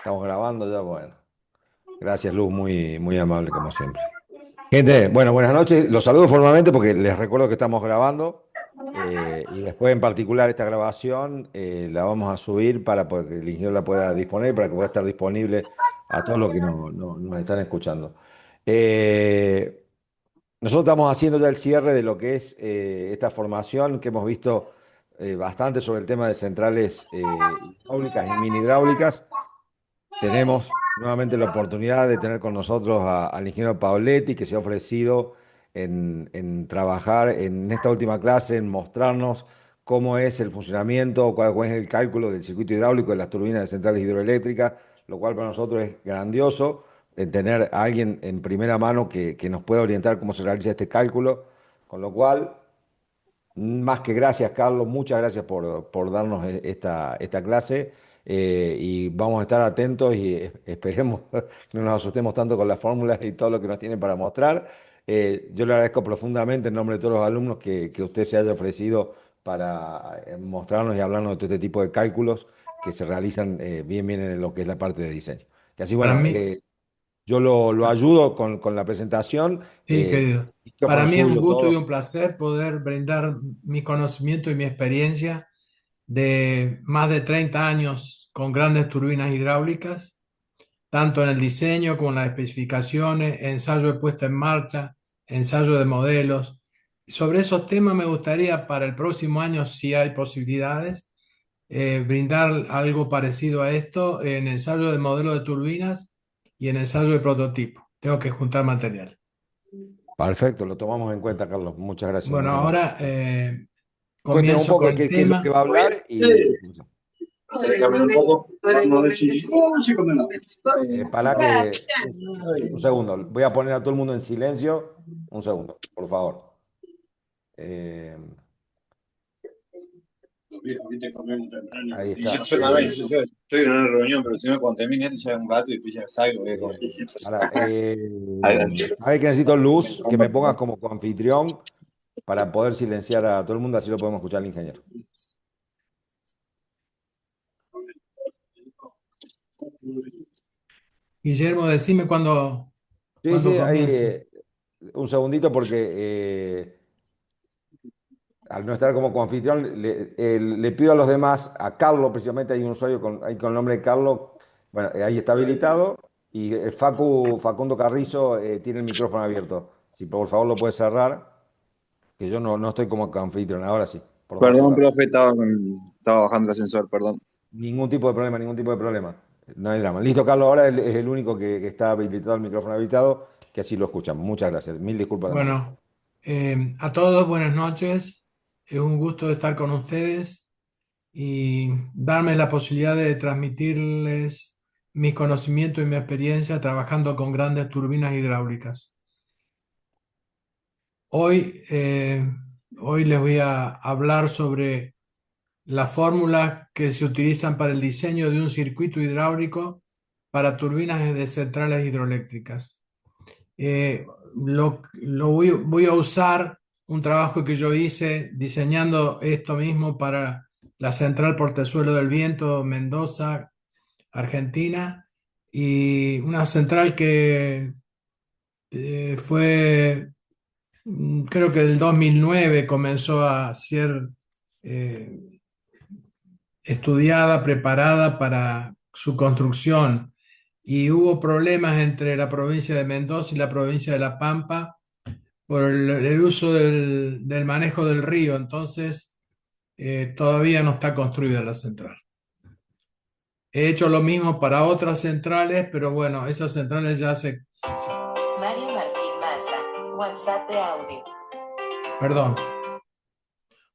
Estamos grabando ya, bueno. Gracias, Luz, muy amable como siempre. Gente, bueno, buenas noches. Los saludo formalmente porque les recuerdo que estamos grabando y después en particular esta grabación la vamos a subir para que el ingeniero la pueda disponer, para que pueda estar disponible a todos los que nos están escuchando. Eh, Nosotros estamos haciendo ya el cierre de lo que es esta formación que hemos visto bastante sobre el tema de centrales hidráulicas y mini hidráulicas. Tenemos nuevamente la oportunidad de tener con nosotros al ingeniero Paoletti, que se ha ofrecido en trabajar en esta última clase, en mostrarnos cómo es el funcionamiento, cuál es el cálculo del circuito hidráulico de las turbinas de centrales hidroeléctricas, lo cual para nosotros es grandioso, tener a alguien en primera mano que nos pueda orientar cómo se realiza este cálculo, con lo cual más que gracias, Carlos, muchas gracias por darnos esta clase y vamos a estar atentos y esperemos que no nos asustemos tanto con las fórmulas y todo lo que nos tiene para mostrar. Yo le agradezco profundamente en nombre de todos los alumnos que usted se haya ofrecido para mostrarnos y hablarnos de todo este tipo de cálculos que se realizan bien en lo que es la parte de diseño. Que así, Para bueno, mí, yo lo ayudo con la presentación sí, querido. y Para micrófono mí es un suyo, gusto y todo. un placer poder brindar mi conocimiento y mi experiencia de más de 30 años con grandes turbinas hidráulicas, tanto en el diseño como en las especificaciones, ensayo de puesta en marcha, ensayo de modelos. Sobre esos temas me gustaría para el próximo año, si hay posibilidades, brindar algo parecido a esto en ensayo de modelo de turbinas y en ensayo de prototipo. Tengo que juntar material. Perfecto, lo tomamos en cuenta, Carlos. Muchas gracias, Bueno, muy amable. ahora Cuéntenos un comienzo poco con de el qué es lo que tema. va a hablar y Sí, acércame un poco. Vamos a ver si. Sí, cómo no. para que un segundo, voy a poner a todo el mundo en silencio. Un segundo, por favor. Eh, Los viejos, viste, comemos temprano. Ahí Y yo está. solamente, yo estoy en una reunión, pero si no, cuando termine esto ya un rato y después ya salgo, voy a comer. Para, Adelante. a ver que necesito luz, que me pongas como anfitrión para poder silenciar a todo el mundo, así lo podemos escuchar al ingeniero. Guillermo, decime Sí, cuando sí, ahí comienzo. un segundito porque al no estar como coanfitrión, le pido a los demás, a Carlos, precisamente hay un usuario ahí con el nombre de Carlos, bueno, ahí está habilitado, y Facundo Carrizo tiene el micrófono abierto. Si por favor lo puede cerrar, que yo no estoy como coanfitrión, ahora sí, por favor Perdón, cerrar. profe, estaba bajando el ascensor, perdón. Ningún tipo de problema, ningún tipo de problema. No hay drama. Listo, Carlos, ahora es el único que está habilitado, el micrófono habilitado, que así lo escuchamos. Muchas gracias. Mil disculpas de nuevo. Bueno, a todos buenas noches. Es un gusto estar con ustedes y darme la posibilidad de transmitirles mis conocimientos y mi experiencia trabajando con grandes turbinas hidráulicas. Hoy, hoy les voy a hablar sobre las fórmulas que se utilizan para el diseño de un circuito hidráulico para turbinas de centrales hidroeléctricas. Eh, voy a usar un trabajo que yo hice diseñando esto mismo para la central Portezuelo del Viento, Mendoza, Argentina, y una central que fue, creo que el 2009 comenzó a ser eh, estudiada, preparada para su construcción y hubo problemas entre la provincia de Mendoza y la provincia de La Pampa por el uso del manejo del río, entonces todavía no está construida la central. He hecho lo mismo para otras centrales, pero bueno, esas centrales ya se... Mario Martín Maza, WhatsApp de audio. Perdón.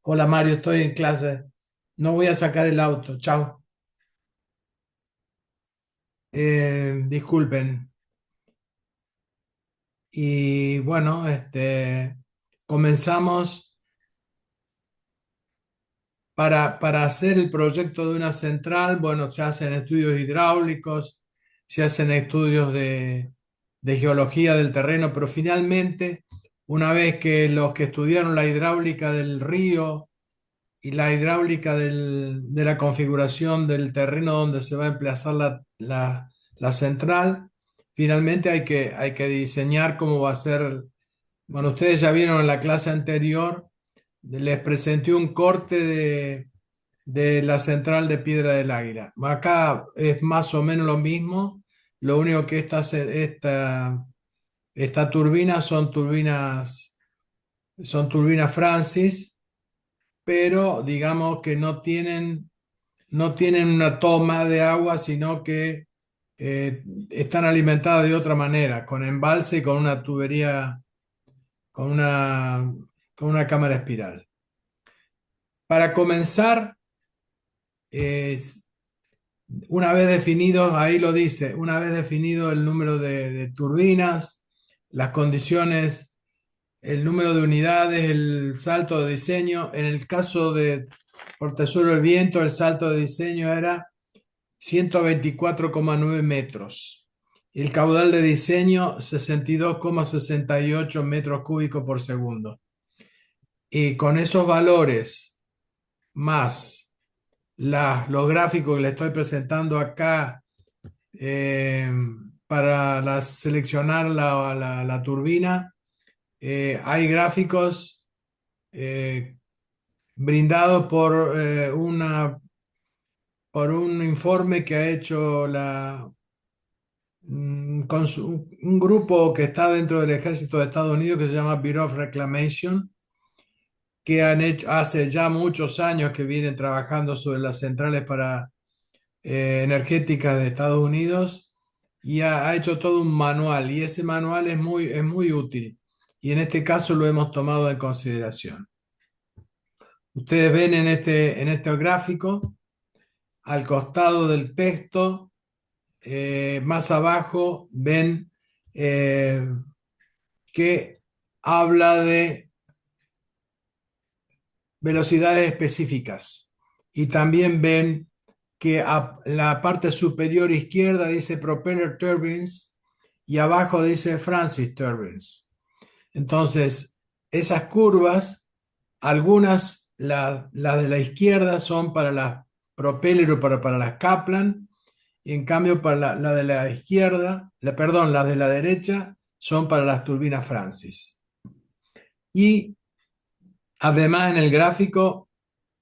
Hola Mario, estoy en clase. No voy a sacar el auto. Chao. Disculpen. Y bueno, comenzamos para hacer el proyecto de una central. Bueno, se hacen estudios hidráulicos, se hacen estudios de geología del terreno, pero finalmente, una vez que los que estudiaron la hidráulica del río y la hidráulica de la configuración del terreno donde se va a emplazar la central. Finalmente hay que diseñar cómo va a ser. Bueno, ustedes ya vieron en la clase anterior, les presenté un corte de la central de Piedra del Águila. Acá es más o menos lo mismo, lo único que esta turbina son turbinas Francis, pero digamos que no tienen una toma de agua, sino que están alimentadas de otra manera, con embalse y con una tubería, con una, con una cámara espiral. Para comenzar, eh, una vez definido, ahí lo dice, una vez definido el número de turbinas, las condiciones, el número de unidades, el salto de diseño. En el caso de Portezuelo del Viento, el salto de diseño era 124,9 metros. El caudal de diseño, 62,68 metros cúbicos por segundo. Y con esos valores, más los gráficos que le estoy presentando acá, eh, para seleccionar la turbina, hay gráficos brindados por un informe que ha hecho un grupo que está dentro del ejército de Estados Unidos que se llama Bureau of Reclamation, que han hecho hace ya muchos años que vienen trabajando sobre las centrales energéticas de Estados Unidos, y ha hecho todo un manual, y ese manual es muy útil, y en este caso lo hemos tomado en consideración. Ustedes ven en este gráfico, al costado del texto, más abajo, ven eh, que habla de velocidades específicas, y también ven que a la parte superior izquierda dice Propeller Turbines y abajo dice Francis Turbines. Entonces, esas curvas, algunas, las de la izquierda son para las Propeller o para las Kaplan, y en cambio para la de la izquierda, perdón, las de la derecha son para las turbinas Francis. Y además en el gráfico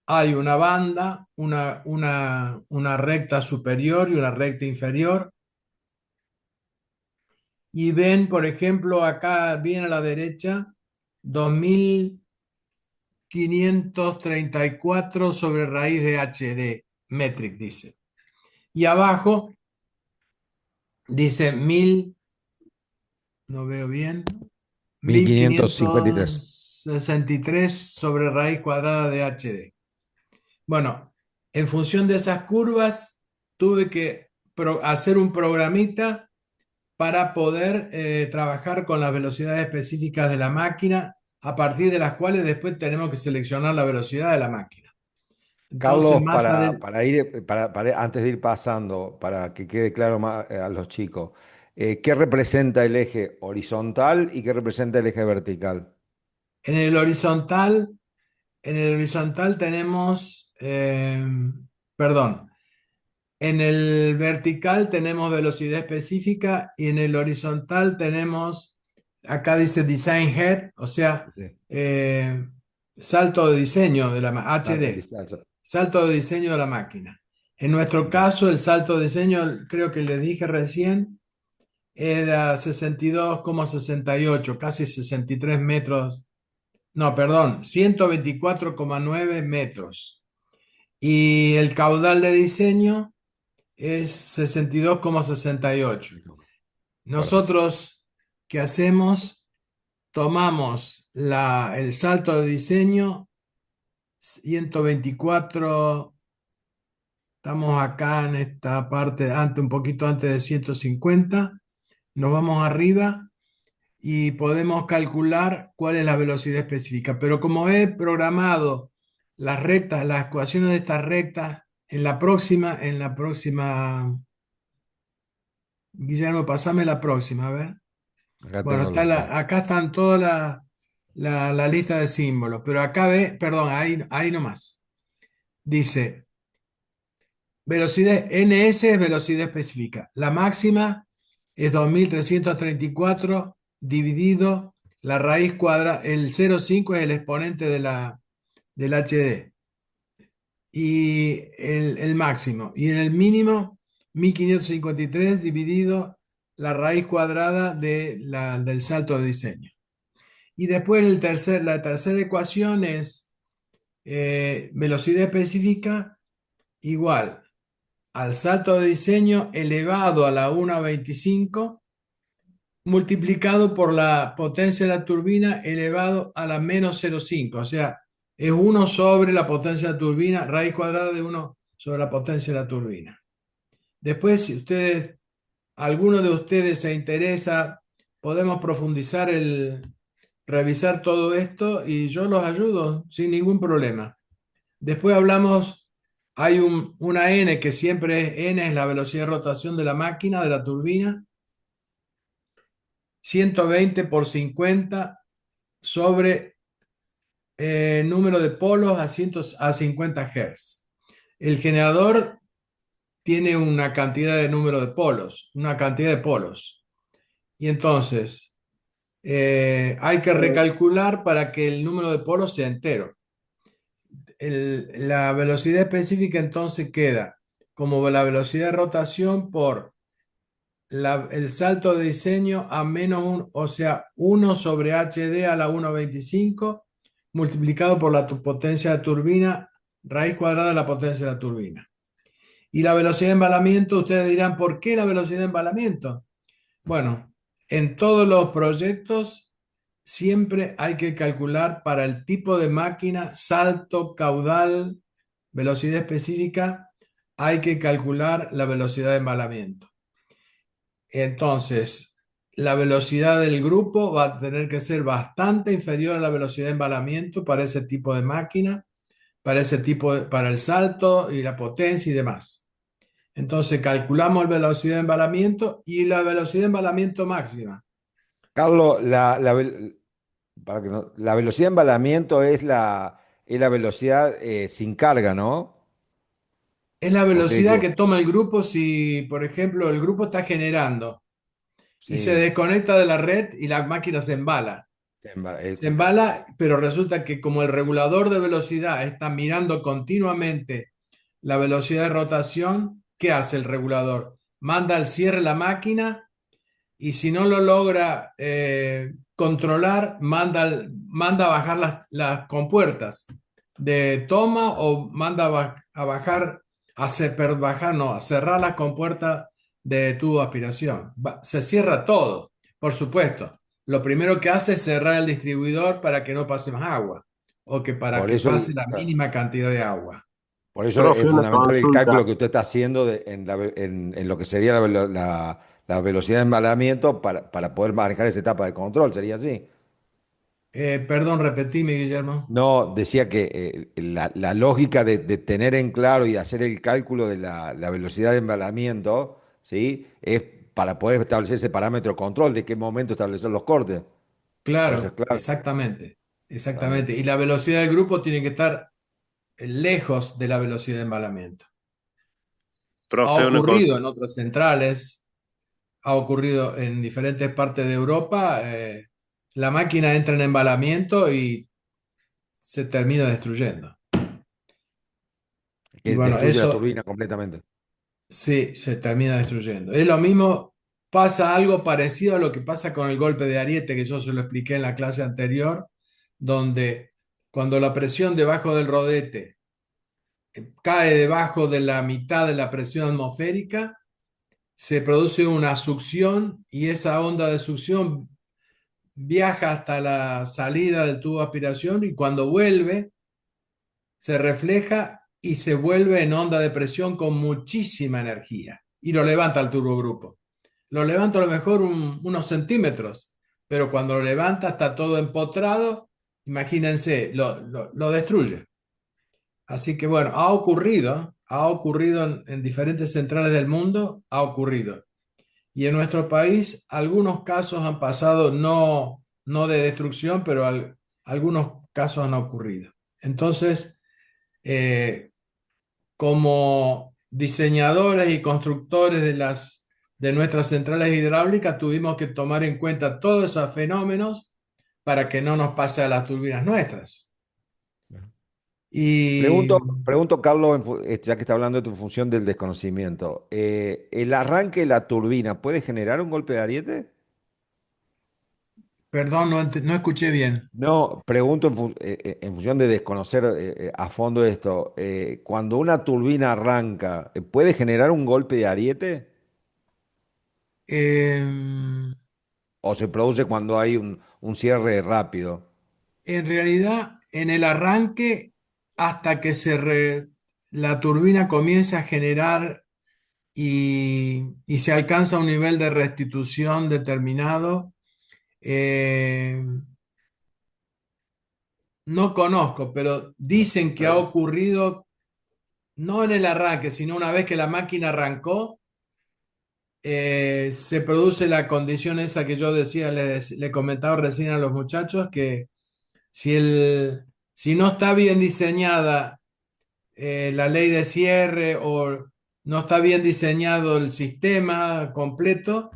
hay una banda, una recta superior y una recta inferior. Y ven, por ejemplo, acá bien a la derecha, 2534 sobre raíz de HD, metric dice. Y abajo dice 1000, no veo bien, 1553. 1563 sobre raíz cuadrada de HD. Bueno, en función de esas curvas, tuve que hacer un programita para poder trabajar con las velocidades específicas de la máquina, a partir de las cuales después tenemos que seleccionar la velocidad de la máquina. Entonces, Carlos, para ir, antes de ir pasando, para que quede claro a los chicos, ¿qué representa el eje horizontal y qué representa el eje vertical? en el horizontal, en el horizontal tenemos, perdón, en el vertical tenemos velocidad específica, y en el horizontal tenemos, acá dice Design Head, o sea, Sí. eh, salto de diseño de la HD, Distancia. salto de diseño de la máquina. En nuestro Bien. caso, el salto de diseño, creo que le dije recién, era 62,68, casi 63 metros, no, perdón, 124,9 metros. Y el caudal de diseño es 62,68. Perfecto. Nosotros, ¿qué hacemos? Tomamos el salto de diseño, 124, estamos acá en esta parte, un poquito antes de 150, nos vamos arriba y podemos calcular cuál es la velocidad específica. Pero como he programado las rectas, las ecuaciones de estas rectas, en la próxima, Guillermo, pasame la próxima, a ver. Acá Bueno, tengo los. acá están toda la lista de símbolos, pero acá ve, perdón, ahí nomás. dice, velocidad NS es velocidad específica. La máxima es 2334 dividido la raíz cuadrada, el 0,5 es el exponente del HD y el máximo. Y en el mínimo, 1553 dividido la raíz cuadrada del salto de diseño. Y después la tercera ecuación es velocidad específica igual al salto de diseño elevado a la 1,25 multiplicado por la potencia de la turbina elevado a la menos 0,5. O sea, es 1 sobre la potencia de la turbina, raíz cuadrada de 1 sobre la potencia de la turbina. Después, si alguno de ustedes se interesa, podemos profundizar revisar todo esto y yo los ayudo sin ningún problema. Después hablamos, hay una N que siempre es N, es la velocidad de rotación de la máquina, de la turbina, 120 por 50 sobre número de polos a 50 Hz. El generador tiene una cantidad de número de polos, una cantidad de polos. Y entonces hay que recalcular para que el número de polos sea entero. La velocidad específica entonces queda como la velocidad de rotación por el salto de diseño a menos 1, o sea, 1 sobre HD a la 1,25 multiplicado por la potencia de turbina, raíz cuadrada de la potencia de la turbina. Y la velocidad de embalamiento, ustedes dirán, ¿por qué la velocidad de embalamiento? Bueno, en todos los proyectos siempre hay que calcular para el tipo de máquina, salto, caudal, velocidad específica, hay que calcular la velocidad de embalamiento. Entonces, la velocidad del grupo va a tener que ser bastante inferior a la velocidad de embalamiento para ese tipo de máquina, para el salto y la potencia y demás. Entonces, calculamos la velocidad de embalamiento y la velocidad de embalamiento máxima. Carlos, la velocidad de embalamiento es la velocidad sin carga, ¿no? Es la ¿O estoy velocidad que equivocado? toma el grupo si, por ejemplo, el grupo está generando y se Sí, desconecta de la red y la máquina se embala. Se embala, pero resulta que como el regulador de velocidad está mirando continuamente la velocidad de rotación, ¿qué hace el regulador? Manda al cierre la máquina y si no lo logra controlar, manda a bajar las compuertas de toma o manda a bajar, bajar, no, a cerrar las compuertas de tubo de aspiración. Se cierra todo, por supuesto. Lo primero que hace es cerrar el distribuidor para que no pase más agua o que para por que eso, pase la mínima cantidad de agua. por eso Profe, es una fundamental el cálculo consulta. que usted está haciendo en lo que sería la velocidad de embalamiento para poder manejar esa etapa de control, ¿sería así? Perdón, repetime, Guillermo. No, decía que la lógica de tener en claro y hacer el cálculo de la velocidad de embalamiento, ¿sí? Es para poder establecer ese parámetro de control, de qué momento establecer los cortes. Por eso es Claro, clave. exactamente, Está bien. exactamente. Y la velocidad del grupo tiene que estar lejos de la velocidad de embalamiento. Ha Profe, una ocurrido consulta. en otras centrales, ha ocurrido en diferentes partes de Europa. La máquina entra en embalamiento y se termina destruyendo. Y Que bueno, destruye la eso turbina completamente. sí se termina destruyendo. Es lo mismo, pasa algo parecido a lo que pasa con el golpe de ariete, que yo se lo expliqué en la clase anterior, donde cuando la presión debajo del rodete cae debajo de la mitad de la presión atmosférica, se produce una succión y esa onda de succión viaja hasta la salida del tubo de aspiración y cuando vuelve se refleja y se vuelve en onda de presión con muchísima energía y lo levanta el turbogrupo. Lo levanta a lo mejor unos centímetros, pero cuando lo levanta está todo empotrado, imagínense, lo destruye. Así que bueno, ha ocurrido en diferentes centrales del mundo, ha ocurrido. Y en nuestro país algunos casos han pasado, no de destrucción, pero algunos casos han ocurrido. Entonces, eh, como diseñadores y constructores de nuestras centrales hidráulicas tuvimos que tomar en cuenta todos esos fenómenos para que no nos pase a las turbinas nuestras. Y Pregunto, Carlos, ya que está hablando de tu función del desconocimiento, ¿el arranque de la turbina puede generar un golpe de ariete? perdón, no escuché bien. No, pregunto en función de desconocer a fondo esto. Cuando una turbina arranca, ¿puede generar un golpe de ariete? Em, ¿O se produce cuando hay un cierre rápido? en realidad, en el arranque, hasta que la turbina comienza a generar y se alcanza un nivel de restitución determinado, eh, no conozco, pero dicen que ha ocurrido no en el arranque, sino una vez que la máquina arrancó, se produce la condición esa que yo decía, le comentaba recién a los muchachos, que si, si no está bien diseñada la ley de cierre o no está bien diseñado el sistema completo,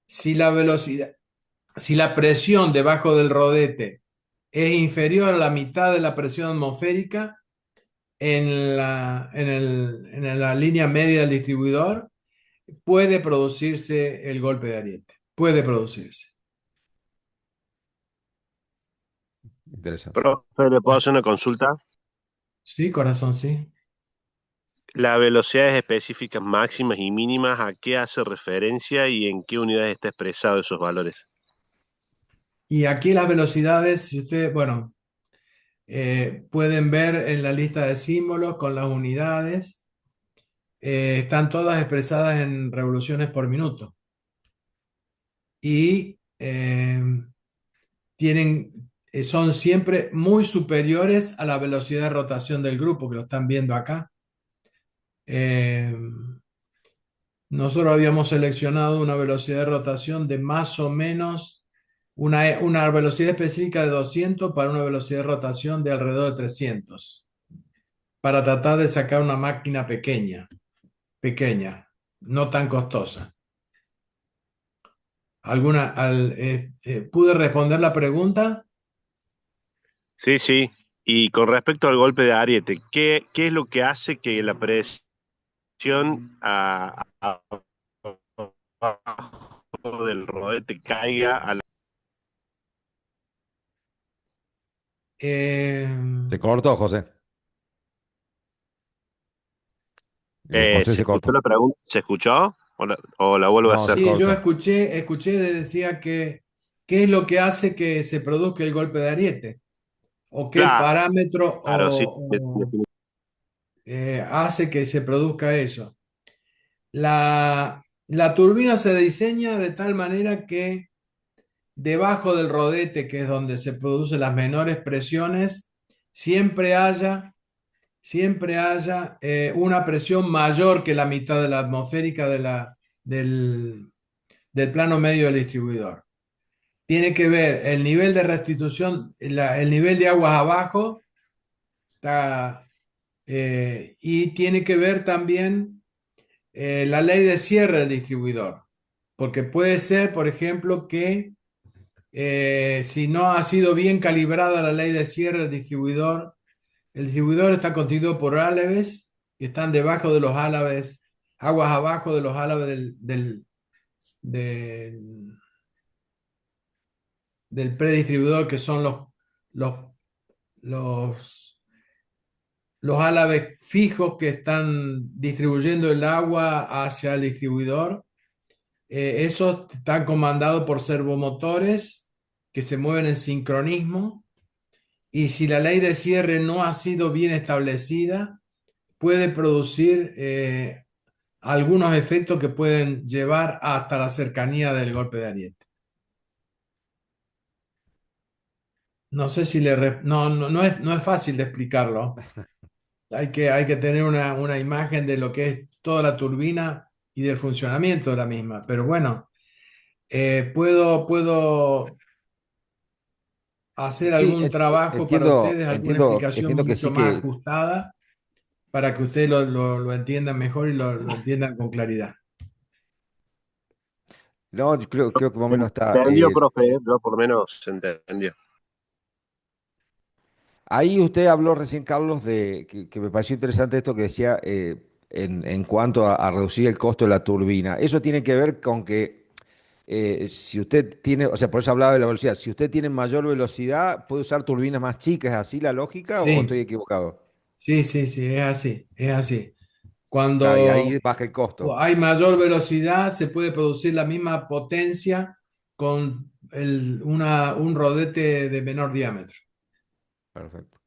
si la velocidad, si la presión debajo del rodete es inferior a la mitad de la presión atmosférica en la línea media del distribuidor, puede producirse el golpe de ariete. Puede producirse. Interesante. Profe, ¿le puedo Bueno, hacer una consulta? sí, corazón, sí. Las velocidades específicas máximas y mínimas, ¿a qué hace referencia y en qué unidades está expresado esos valores? Y aquí las velocidades, si ustedes, bueno, pueden ver en la lista de símbolos con las unidades, están todas expresadas en revoluciones por minuto. Y son siempre muy superiores a la velocidad de rotación del grupo, que lo están viendo acá. Eh, Nosotros habíamos seleccionado una velocidad de rotación de más o menos una velocidad específica de 200 para una velocidad de rotación de alrededor de 300, para tratar de sacar una máquina pequeña, no tan costosa. ¿Pude responder la pregunta? Sí, sí. Y con respecto al golpe de ariete, ¿qué es lo que hace que la presión abajo del rodete caiga a la... Eh, Se cortó, José. José ¿Se se escuchó cortó. la pregunta? ¿Se escuchó? ¿O la vuelvo a No, hacer? se sí, yo cortó. decía que qué es lo que hace que se produzca el golpe de ariete o qué parámetro Claro, sí. hace que se produzca eso. La turbina se diseña de tal manera que debajo del rodete, que es donde se producen las menores presiones, siempre haya, una presión mayor que la mitad de la atmosférica del plano medio del distribuidor. Tiene que ver el nivel de restitución, el nivel de aguas abajo, y tiene que ver también la ley de cierre del distribuidor. Porque puede ser, por ejemplo, que si no ha sido bien calibrada la ley de cierre del distribuidor, el distribuidor está constituido por álabes que están debajo de los álabes, aguas abajo de los álabes del, del predistribuidor, que son los, los, los álabes fijos que están distribuyendo el agua hacia el distribuidor. Esos están comandados por servomotores que se mueven en sincronismo, y si la ley de cierre no ha sido bien establecida, puede producir algunos efectos que pueden llevar hasta la cercanía del golpe de ariete. No sé si no es fácil de explicarlo. Hay que tener una imagen de lo que es toda la turbina y del funcionamiento de la misma. Pero bueno, puedo hacer Sí, algún trabajo para ustedes, alguna explicación entiendo que mucho sí más que ajustada. para que ustedes lo entiendan mejor y lo entiendan con claridad. No, yo creo que más o menos está. Entendió, profe, yo por lo menos se entendió. Ahí usted habló recién, Carlos, que me pareció interesante esto que decía en cuanto a reducir el costo de la turbina. Eso tiene que ver con que si usted tiene, o sea, por eso hablaba de la velocidad, si usted tiene mayor velocidad, puede usar turbinas más chicas, ¿es así la lógica o estoy Sí, equivocado? sí, sí, sí, es así, es así. Claro, y Cuando ahí baja el costo. hay mayor velocidad, se puede producir la misma potencia con un rodete de menor diámetro. Perfecto.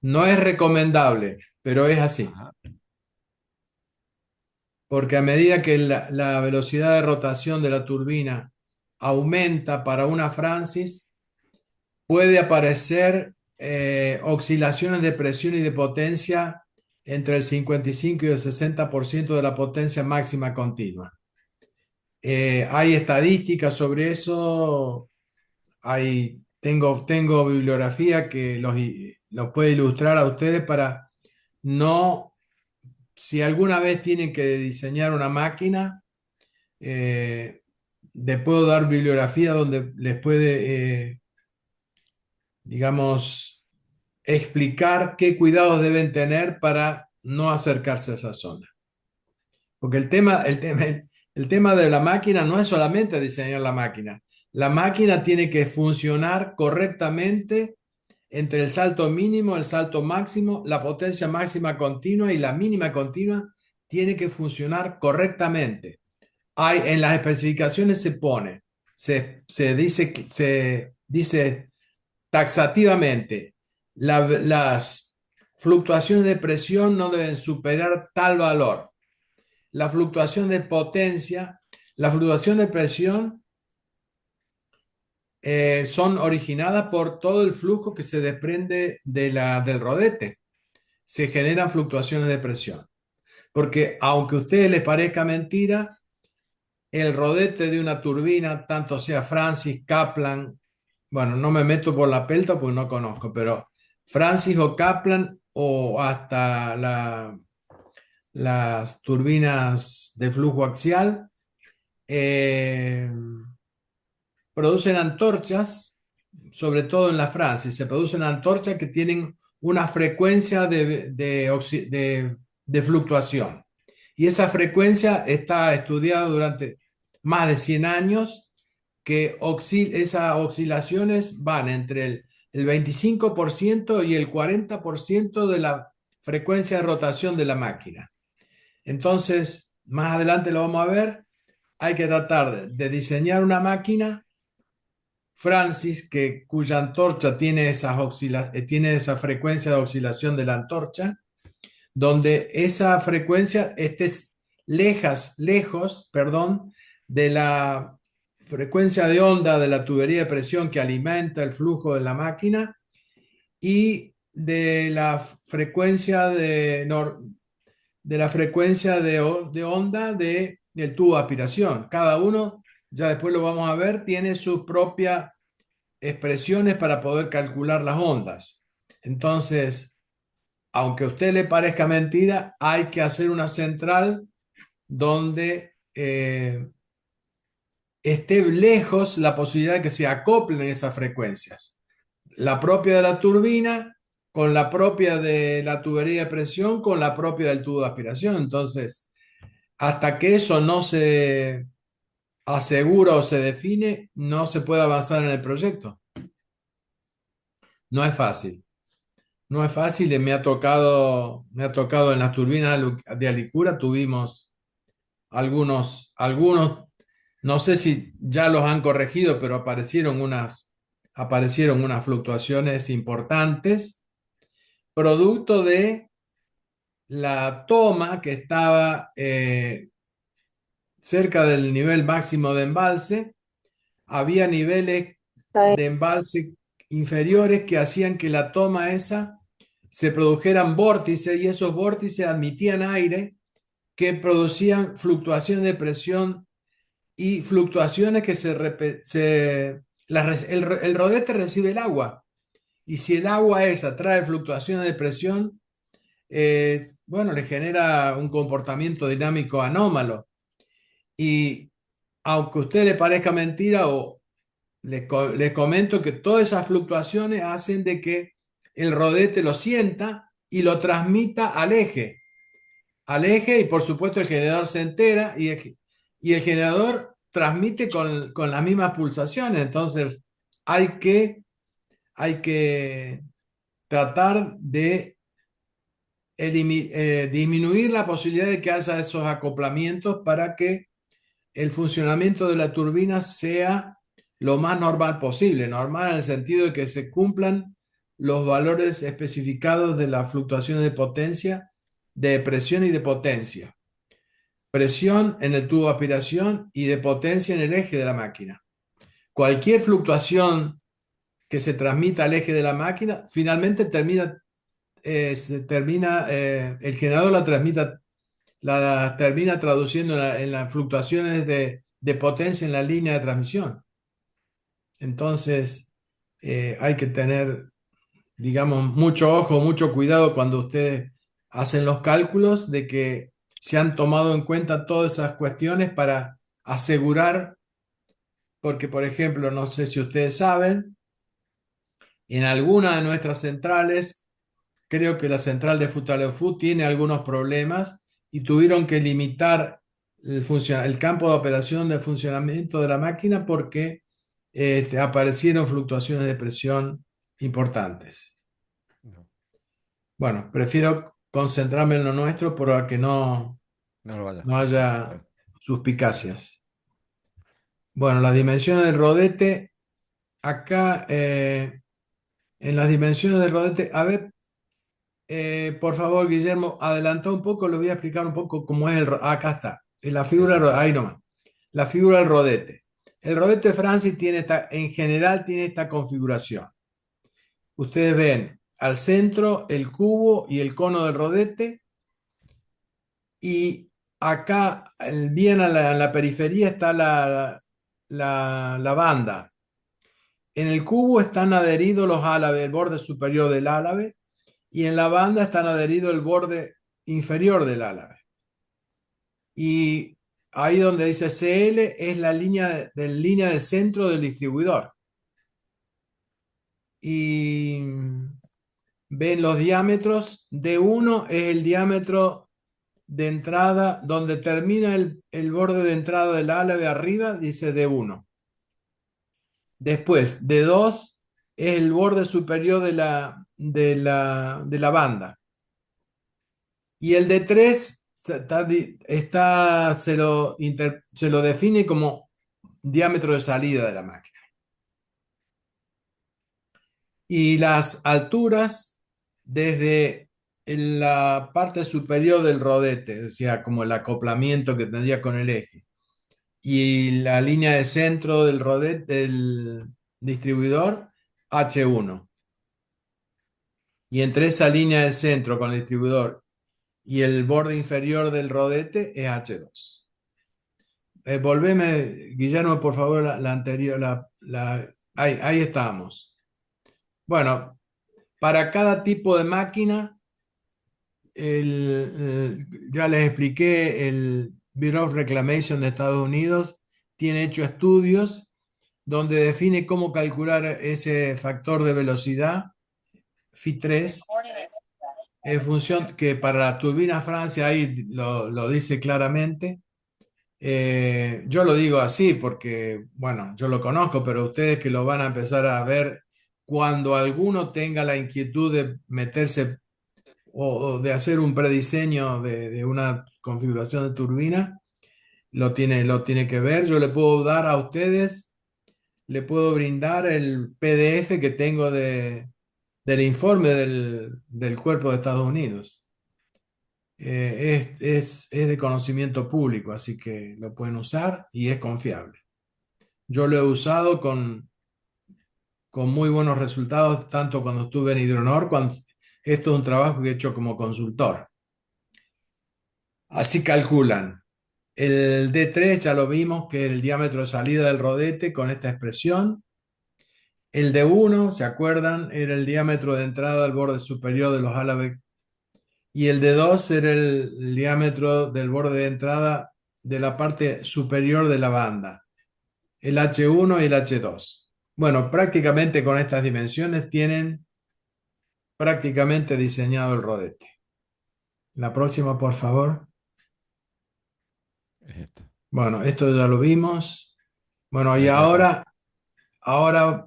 No es recomendable, pero es así, Ajá. porque a medida que la velocidad de rotación de la turbina aumenta para una Francis, puede aparecer oscilaciones de presión y de potencia entre el 55 y el 60% de la potencia máxima continua. Hay estadísticas sobre eso, tengo bibliografía que los puede ilustrar a ustedes para no, si alguna vez tienen que diseñar una máquina, eh, les puedo dar bibliografía donde les puede, digamos, explicar qué cuidados deben tener para no acercarse a esa zona. Porque el tema de la máquina no es solamente diseñar la máquina. La máquina tiene que funcionar correctamente entre el salto mínimo, el salto máximo, la potencia máxima continua y la mínima continua tiene que funcionar correctamente. En las especificaciones se dice taxativamente, las fluctuaciones de presión no deben superar tal valor. La fluctuación de potencia, la fluctuación de presión son originadas por todo el flujo que se desprende del rodete. Se generan fluctuaciones de presión. Porque aunque a ustedes les parezca mentira, el rodete de una turbina, tanto sea Francis, Kaplan, bueno, no me meto por la pelta porque no conozco, pero Francis o Kaplan o hasta las turbinas de flujo axial, eh, producen antorchas, sobre todo en la Francis, se producen antorchas que tienen una frecuencia de fluctuación. Y esa frecuencia está estudiada durante más de 100 años, que esas oscilaciones van entre el 25% y el 40% de la frecuencia de rotación de la máquina. Entonces, más adelante lo vamos a ver, hay que tratar de diseñar una máquina Francis, cuya antorcha tiene esa frecuencia de oscilación de la antorcha, donde esa frecuencia esté lejos, perdón, de la frecuencia de onda de la tubería de presión que alimenta el flujo de la máquina y de la frecuencia de onda del tubo de aspiración. Cada uno, ya después lo vamos a ver, tiene sus propias expresiones para poder calcular las ondas. Entonces, aunque a usted le parezca mentira, hay que hacer una central donde esté lejos la posibilidad de que se acoplen esas frecuencias. La propia de la turbina con la propia de la tubería de presión con la propia del tubo de aspiración. Entonces, hasta que eso no se asegura o se define, no se puede avanzar en el proyecto. No es fácil. No es fácil, me ha tocado en las turbinas de Alicura, tuvimos algunos, no sé si ya los han corregido, pero aparecieron unas fluctuaciones importantes, producto de la toma que estaba cerca del nivel máximo de embalse. Había niveles de embalse inferiores que hacían que la toma esa se produjeran vórtices y esos vórtices admitían aire que producían fluctuaciones de presión y fluctuaciones que el rodete recibe el agua y si el agua esa trae fluctuaciones de presión, bueno, le genera un comportamiento dinámico anómalo. Y aunque a usted le parezca mentira, o le comento que todas esas fluctuaciones hacen de que el rodete lo sienta y lo transmita al eje, y por supuesto el generador se entera y el generador transmite con las mismas pulsaciones. Entonces hay que, hay que tratar de disminuir la posibilidad de que haya esos acoplamientos para que el funcionamiento de la turbina sea lo más normal posible. Normal en el sentido de que se cumplan los valores especificados de las fluctuaciones de potencia, de presión y de potencia. Presión en el tubo de aspiración y de potencia en el eje de la máquina. Cualquier fluctuación que se transmita al eje de la máquina, finalmente el generador la termina traduciendo en las fluctuaciones de potencia en la línea de transmisión. Entonces, hay que tener, digamos, mucho ojo, mucho cuidado cuando ustedes hacen los cálculos de que se han tomado en cuenta todas esas cuestiones para asegurar, porque, por ejemplo, no sé si ustedes saben, en alguna de nuestras centrales, creo que la central de Futaleufú tiene algunos problemas y tuvieron que limitar el campo de operación del funcionamiento de la máquina porque aparecieron fluctuaciones de presión importantes. No, Bueno, prefiero concentrarme en lo nuestro para que no lo vaya. no haya suspicacias. Bueno, las dimensiones del rodete, acá en las dimensiones del rodete, a ver, por favor, Guillermo, adelanta un poco, le voy a explicar un poco cómo es acá está, en la figura, Exacto. ahí nomás, la figura del rodete. El rodete Francis en general tiene esta configuración. Ustedes ven al centro el cubo y el cono del rodete, y acá, bien en la periferia, está la banda. En el cubo están adheridos los álabes, el borde superior del álabe, y en la banda están adheridos el borde inferior del álabe. Y ahí donde dice CL es la línea de centro del distribuidor. Y ven los diámetros. D1 es el diámetro de entrada, donde termina el borde de entrada del álabe arriba, dice D1. Después, D2 es el borde superior de la banda. Y el D3 se lo define como diámetro de salida de la máquina. Y las alturas desde la parte superior del rodete, o sea, como el acoplamiento que tendría con el eje, y la línea de centro del rodete del distribuidor, H1. Y entre esa línea de centro con el distribuidor y el borde inferior del rodete es H2. Volveme, Guillermo, por favor, la anterior, ahí estábamos. Bueno, para cada tipo de máquina, ya les expliqué, el Bureau of Reclamation de Estados Unidos tiene hecho estudios donde define cómo calcular ese factor de velocidad, Phi3, en función que para la turbina Francia ahí lo dice claramente. Yo lo digo así porque, bueno, yo lo conozco, pero ustedes que lo van a empezar a ver cuando alguno tenga la inquietud de meterse o de hacer un prediseño de una configuración de turbina, lo tiene que ver. Yo le puedo dar a ustedes, le puedo brindar el PDF que tengo del informe del Cuerpo de Estados Unidos. Es de conocimiento público, así que lo pueden usar y es confiable. Yo lo he usado con muy buenos resultados, tanto cuando estuve en Hidronor, cuando esto es un trabajo que he hecho como consultor. Así calculan. El D3 ya lo vimos, que es el diámetro de salida del rodete con esta expresión. El D1, ¿se acuerdan? Era el diámetro de entrada al borde superior de los álabes y el de 2 era el diámetro del borde de entrada de la parte superior de la banda, el H1 y el H2. Bueno, prácticamente con estas dimensiones tienen prácticamente diseñado el rodete. La próxima, por favor. Es esta. Bueno, esto ya lo vimos. Bueno, y ahora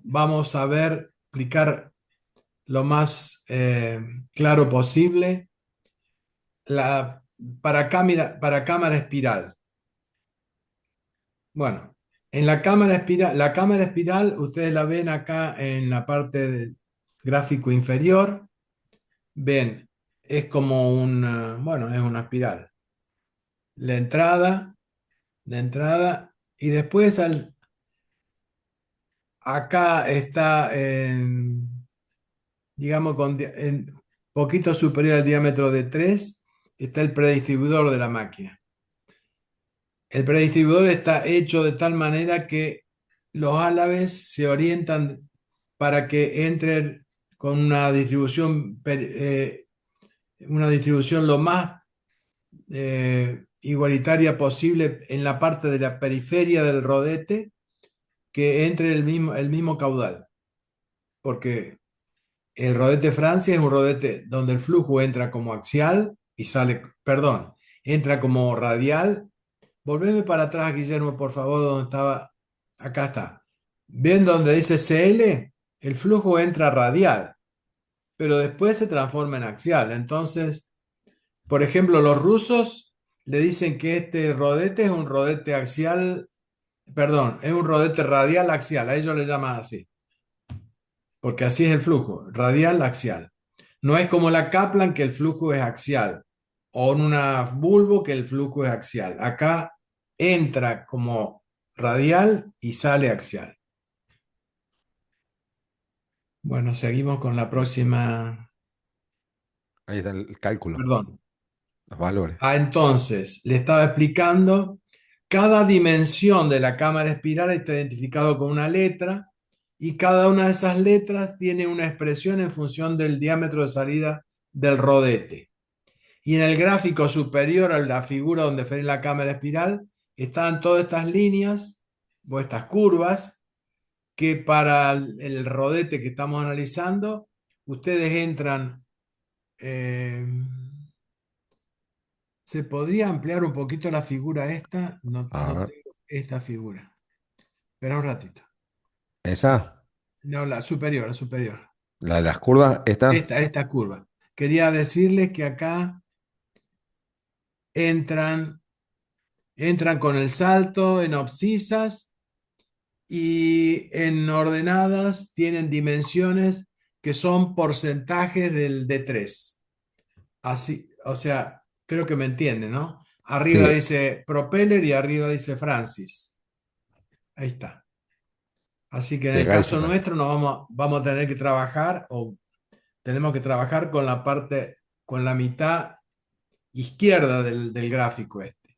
vamos a ver, explicar lo más claro posible la, para cámara espiral. Bueno, en la cámara espiral, ustedes la ven acá en la parte del gráfico inferior. Ven, es como bueno, es una espiral. La entrada, la entrada, y después acá está digamos, en poquito superior al diámetro de 3 está el predistribuidor de la máquina. El predistribuidor está hecho de tal manera que los álabes se orientan para que entren con una distribución lo más igualitaria posible en la parte de la periferia del rodete, que entre el mismo caudal. Porque el rodete Francia es un rodete donde el flujo entra como axial y sale, perdón, entra como radial. Volveme para atrás, Guillermo, por favor, donde estaba. Acá está. ¿Ven donde dice CL? El flujo entra radial, pero después se transforma en axial. Entonces, por ejemplo, los rusos le dicen que este rodete es un rodete axial, perdón, es un rodete radial axial. A ellos le llaman así, porque así es el flujo, radial axial. No es como la Kaplan que el flujo es axial, o en una Bulbo que el flujo es axial. Acá entra como radial y sale axial. Bueno, seguimos con la próxima. Ahí está el cálculo, Perdón. los valores. Entonces, le estaba explicando, cada dimensión de la cámara espiral está identificado con una letra y cada una de esas letras tiene una expresión en función del diámetro de salida del rodete. Y en el gráfico superior a la figura donde ven la cámara espiral están todas estas líneas o estas curvas que para el rodete que estamos analizando, ustedes entran. eh, ¿Se podría ampliar un poquito la figura esta? No, A no ver, tengo esta figura. Espera un ratito. esa, No, la superior, la superior. la de las curvas, esta. Esta curva. Quería decirles que acá entran, entran con el salto en abscisas y en ordenadas tienen dimensiones que son porcentajes de 3. Así, o sea, creo que me entienden, ¿no? Arriba Sí, dice Propeller y arriba dice Francis. Ahí está. Así que en sí, el acá dice caso Francia. nuestro vamos a tener que trabajar o tenemos que trabajar con la parte, con la mitad izquierda del gráfico este.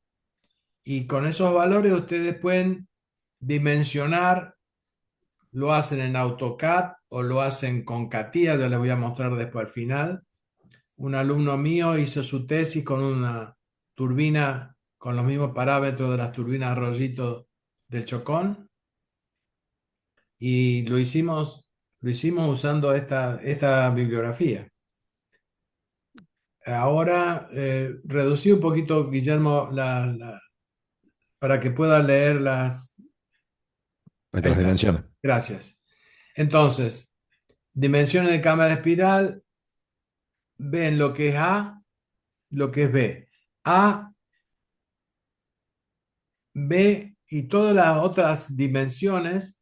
Y con esos valores ustedes pueden dimensionar, lo hacen en AutoCAD o lo hacen con CATIA, yo les voy a mostrar después al final. Un alumno mío hizo su tesis con una turbina con los mismos parámetros de las turbinas Arroyito del Chocón y lo hicimos usando esta bibliografía. Ahora reducí un poquito, Guillermo, para que pueda leer las. Ahí Nuestras está. dimensiones. Gracias. Entonces, dimensiones de cámara espiral, ven lo que es A, lo que es B. A, B y todas las otras dimensiones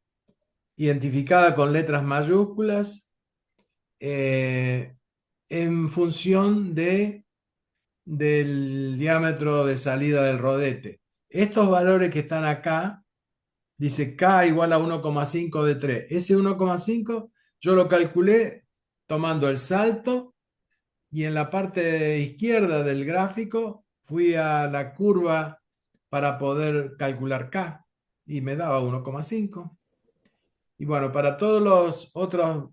identificadas con letras mayúsculas eh, en función del diámetro de salida del rodete. Estos valores que están acá, dice K igual a 1,5 de 3. Ese 1,5 yo lo calculé tomando el salto y en la parte izquierda del gráfico fui a la curva para poder calcular K y me daba 1,5. Y bueno, para todos los otros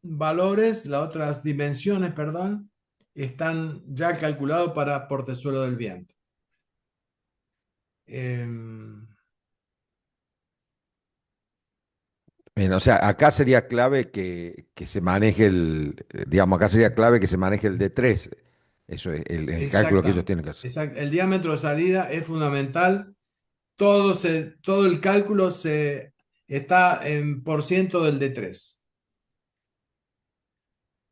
valores, las otras dimensiones, perdón, están ya calculados para portezuelo del viento. Em, Bien, o sea, acá sería clave que se maneje digamos, acá sería clave que se maneje el D3. Eso es el cálculo que ellos exactamente. tienen que hacer. El diámetro de salida es fundamental. Todo el cálculo está en por ciento del D3.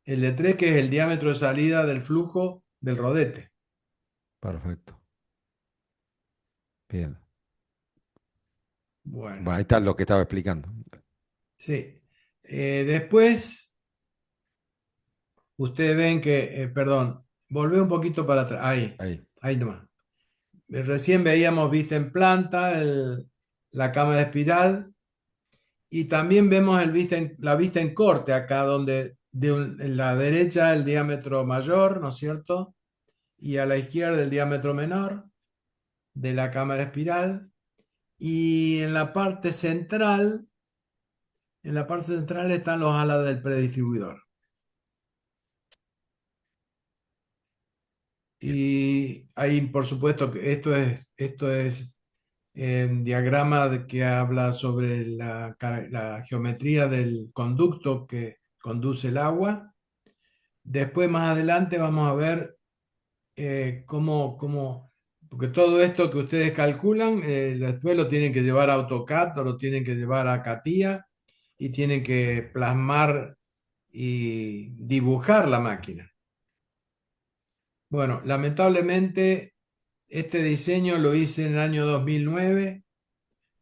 El D3 que es el diámetro de salida del flujo del rodete. Perfecto. Bien. Bueno, Bueno, ahí está lo que estaba explicando. sí. Después, ustedes ven que, perdón, volvé un poquito para atrás. Ahí. Ahí nomás. Recién veíamos vista en planta, la cámara espiral, y también vemos la vista en corte acá, donde en la derecha el diámetro mayor, ¿no es cierto? Y a la izquierda el diámetro menor de la cámara espiral. Y en la parte central están los alas del predistribuidor. Y ahí, por supuesto, que esto es diagrama que habla sobre la geometría del conducto que conduce el agua. Después, más adelante, vamos a ver porque todo esto que ustedes calculan, después lo tienen que llevar a AutoCAD o lo tienen que llevar a CATIA y tienen que plasmar y dibujar la máquina. Bueno, lamentablemente este diseño lo hice en el año 2009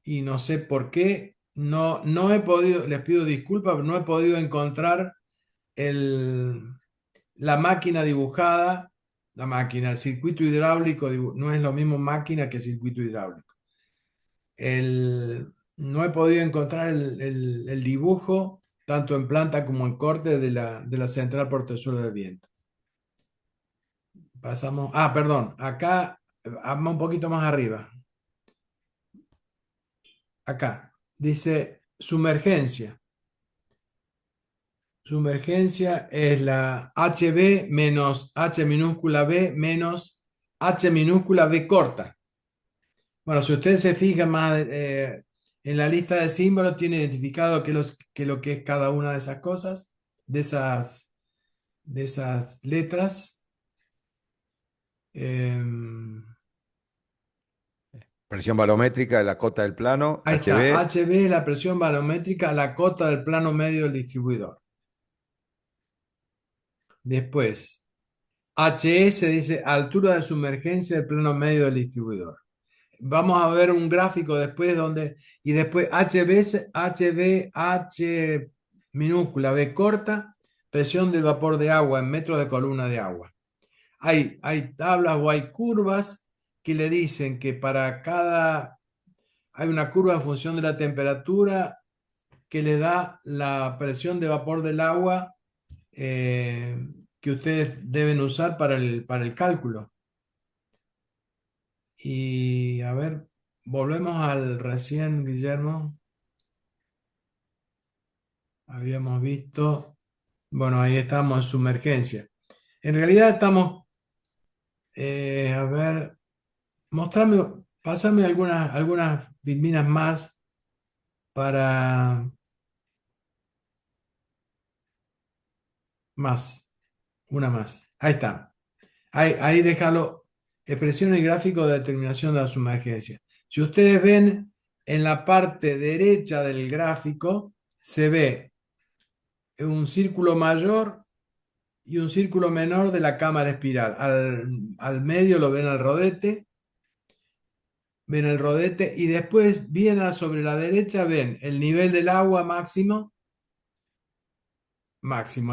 y no sé por qué. No he podido, les pido disculpas, pero no he podido encontrar el, la máquina dibujada, el circuito hidráulico, no es lo mismo máquina que circuito hidráulico. No he podido encontrar el dibujo, tanto en planta como en corte, de la central portezuelo de viento. Pasamos, perdón, acá, un poquito más arriba. Acá, dice sumergencia. Sumergencia es la HB menos H minúscula B menos H minúscula B corta. Bueno, si ustedes se fijan más en la lista de símbolos, tiene identificado lo que es cada una de esas cosas, de esas letras. Em, Presión barométrica de la cota del plano, Ahí está, HB. HB es la presión barométrica, la cota del plano medio del distribuidor. Después, HS dice altura de sumergencia del plano medio del distribuidor. Vamos a ver un gráfico después y después HB, H minúscula, B corta, presión del vapor de agua en metros de columna de agua. Hay tablas o hay curvas que le dicen que hay una curva en función de la temperatura que le da la presión de vapor del agua eh, que ustedes deben usar para el cálculo. Y a ver, volvemos al recién, Guillermo. Habíamos visto, bueno, ahí estamos en sumergencia. En realidad estamos, a ver, pásame algunas bilminas más para más, una más. Ahí está. Ahí déjalo. Expresión y gráfico de determinación de la sumergencia. Si ustedes ven en la parte derecha del gráfico, se ve un círculo mayor y un círculo menor de la cámara espiral. Al medio lo ven el rodete y después bien sobre la derecha ven el nivel del agua máximo,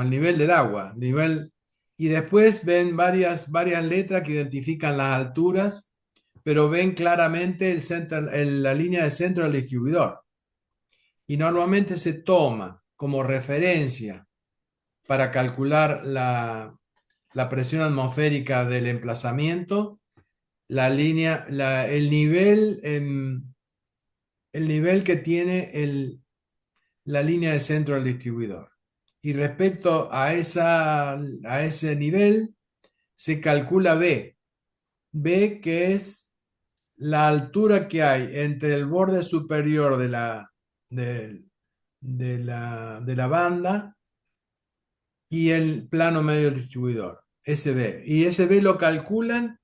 el nivel del agua, y después ven varias letras que identifican las alturas, pero ven claramente la línea de centro del distribuidor. Y normalmente se toma como referencia para calcular la presión atmosférica del emplazamiento, el nivel que tiene la línea de centro del distribuidor. Y respecto a ese nivel, se calcula B. B, que es la altura que hay entre el borde superior de, de la banda y el plano medio del distribuidor, SB. Y SB lo calculan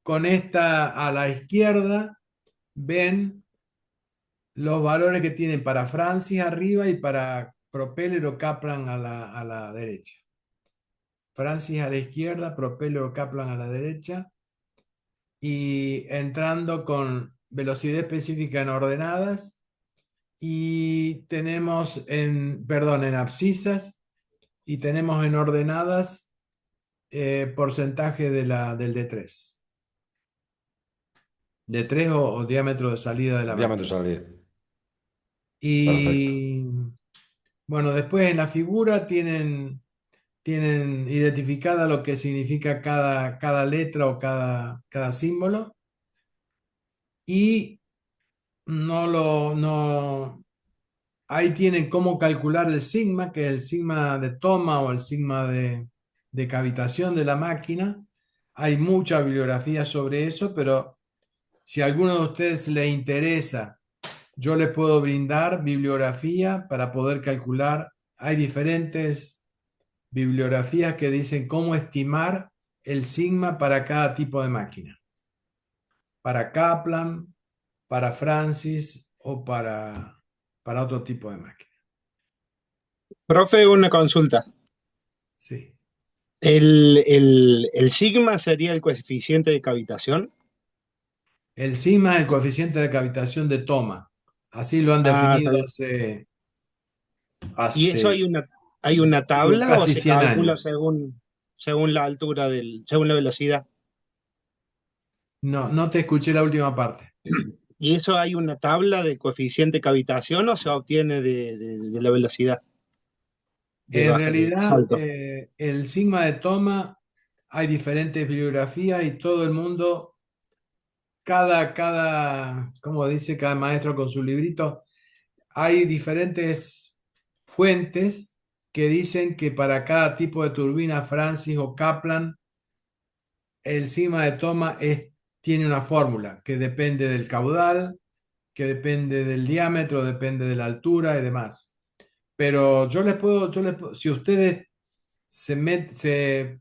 con esta a la izquierda, ven los valores que tienen para Francis arriba y para Propeller o Kaplan a la derecha. Francis a la izquierda, Propeller o Kaplan a la derecha, y entrando con velocidad específica en ordenadas, y tenemos perdón, en abscisas, y tenemos en ordenadas porcentaje del D3 o diámetro de salida de la Diámetro máquina. salida. Perfecto. Y bueno, después en la figura tienen identificada lo que significa cada letra o cada símbolo, y no, ahí tienen cómo calcular el sigma, que es el sigma de toma o el sigma de cavitación de la máquina. Hay mucha bibliografía sobre eso, pero si a alguno de ustedes les interesa, yo les puedo brindar bibliografía para poder calcular. Hay diferentes bibliografías que dicen cómo estimar el sigma para cada tipo de máquina. Para Kaplan, para Francis o para otro tipo de máquina. Profe, una consulta. Sí. ¿El sigma sería el coeficiente de cavitación? El sigma es el coeficiente de cavitación de toma. Así lo han Ah, está definido bien. ¿Y eso hace hay una digo, tabla o casi se 100 calcula años. según la altura según la velocidad? No te escuché la última parte. ¿Y eso hay una tabla de coeficiente de cavitación o se obtiene de la velocidad En de realidad, salto? el sigma de toma, hay diferentes bibliografías y todo el mundo, como dice cada maestro con su librito, hay diferentes fuentes que dicen que para cada tipo de turbina, Francis o Kaplan, el sigma de toma tiene una fórmula que depende del caudal, que depende del diámetro, depende de la altura y demás. Pero si ustedes se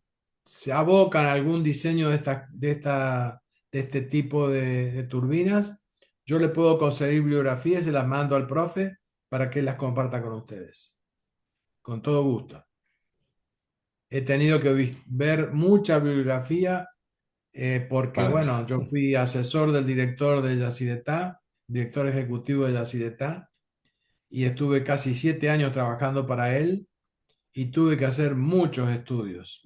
abocan a algún diseño de este tipo de turbinas, yo le puedo conseguir bibliografías y se las mando al profe para que las comparta con ustedes. Con todo gusto. He tenido que ver mucha bibliografía porque, Para- bueno, yo fui asesor del director de Yacyretá, director ejecutivo de Yacyretá, y estuve casi 7 años trabajando para él y tuve que hacer muchos estudios.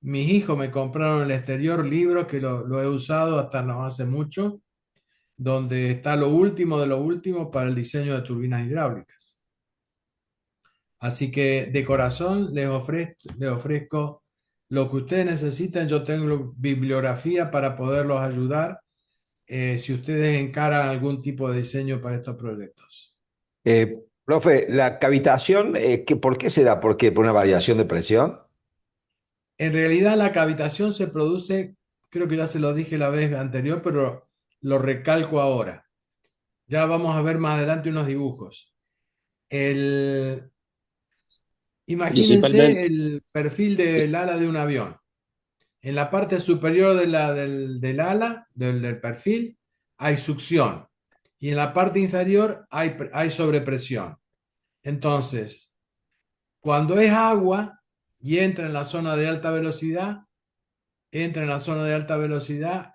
Mis hijos me compraron en el exterior libros que lo he usado hasta no hace mucho, donde está lo último de lo último para el diseño de turbinas hidráulicas. Así que de corazón les ofrezco lo que ustedes necesiten. Yo tengo bibliografía para poderlos ayudar si ustedes encaran algún tipo de diseño para estos proyectos. Profe, la cavitación, ¿por qué se da? ¿Por qué? ¿Por una variación de presión? En realidad la cavitación se produce, creo que ya se lo dije la vez anterior, pero lo recalco ahora. Ya vamos a ver más adelante unos dibujos. Principalmente. Imagínense el perfil del ala de un avión. En la parte superior del ala, del perfil, hay succión. Y en la parte inferior hay sobrepresión. Entonces, cuando es agua y entra en la zona de alta velocidad, entra en la zona de alta velocidad.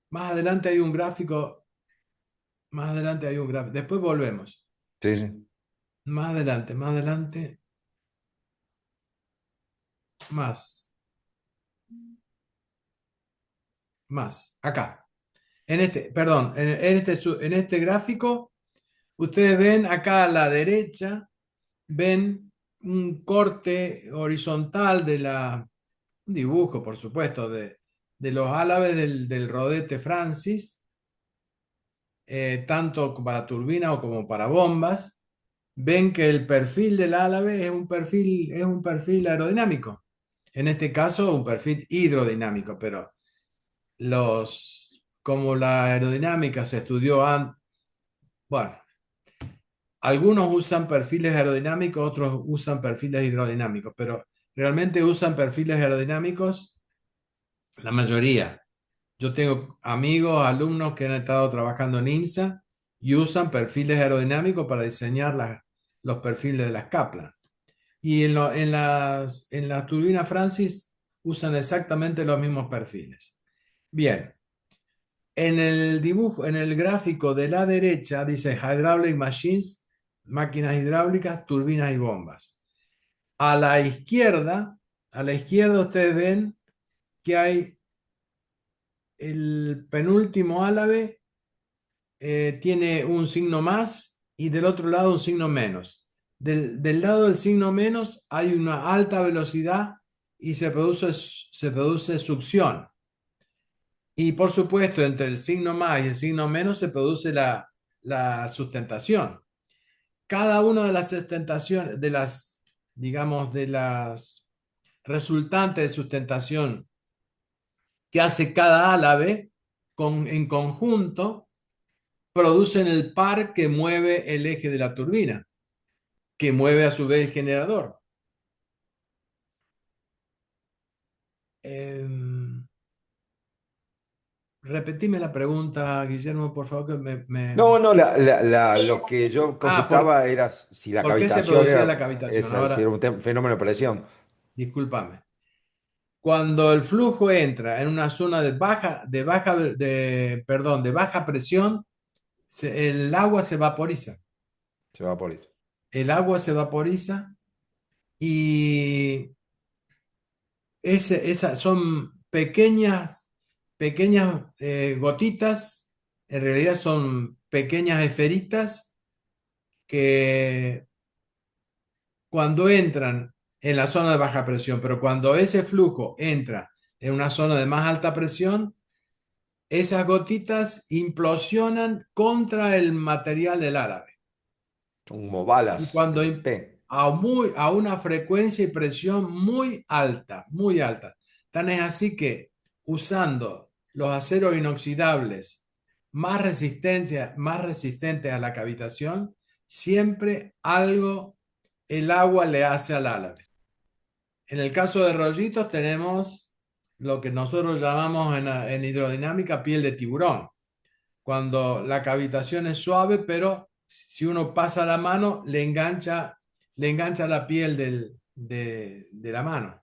Más adelante hay un gráfico. Más adelante hay un gráfico. Después volvemos. Sí, sí. Más adelante, más, más. Acá. Perdón, en este gráfico, ustedes ven acá a la derecha, ven un corte horizontal un dibujo, por supuesto, de los álabes del rodete Francis, tanto para turbina o como para bombas. ven que el perfil del Álave es un perfil aerodinámico. En este caso, un perfil hidrodinámico, pero como la aerodinámica se estudió antes, bueno, algunos usan perfiles aerodinámicos, otros usan perfiles hidrodinámicos, pero realmente usan perfiles aerodinámicos la mayoría. Yo tengo amigos, alumnos que han estado trabajando en INSA y usan perfiles aerodinámicos para diseñar los perfiles de las Kaplan. Y en las turbinas Francis usan exactamente los mismos perfiles. Bien, en el dibujo, en el gráfico de la derecha dice Hydraulic Machines, máquinas hidráulicas, turbinas y bombas. A la izquierda, ustedes ven que hay el penúltimo álave, tiene un signo más y del otro lado un signo menos. Del lado del signo menos hay una alta velocidad y se produce succión. Y por supuesto, entre el signo más y el signo menos se produce la sustentación. Cada una de las sustentaciones, digamos, de las resultantes de sustentación que hace cada álave en conjunto producen el par que mueve el eje de la turbina, que mueve a su vez el generador. Repetime la pregunta, Guillermo, por favor, que No, no, lo que yo Ah, consultaba era si la ¿por qué se cavitación producía la era cavitación? esa, si era Ahora, un fenómeno de presión. discúlpame. Cuando el flujo entra en una zona de baja presión, el agua se vaporiza. Se va por eso. El agua se vaporiza y esas son pequeñas gotitas, en realidad son pequeñas esferitas que cuando entran en la zona de baja presión, pero cuando ese flujo entra en una zona de más alta presión, esas gotitas implosionan contra el material del árabe. Son como Y balas que cuando le pegan. a una frecuencia y presión muy alta. Tan es así que usando los aceros inoxidables más resistentes a la cavitación, siempre el agua le hace al árabe. En el caso de rollitos tenemos lo que nosotros llamamos en hidrodinámica piel de tiburón, cuando la cavitación es suave, pero si uno pasa la mano, le engancha la piel de la mano.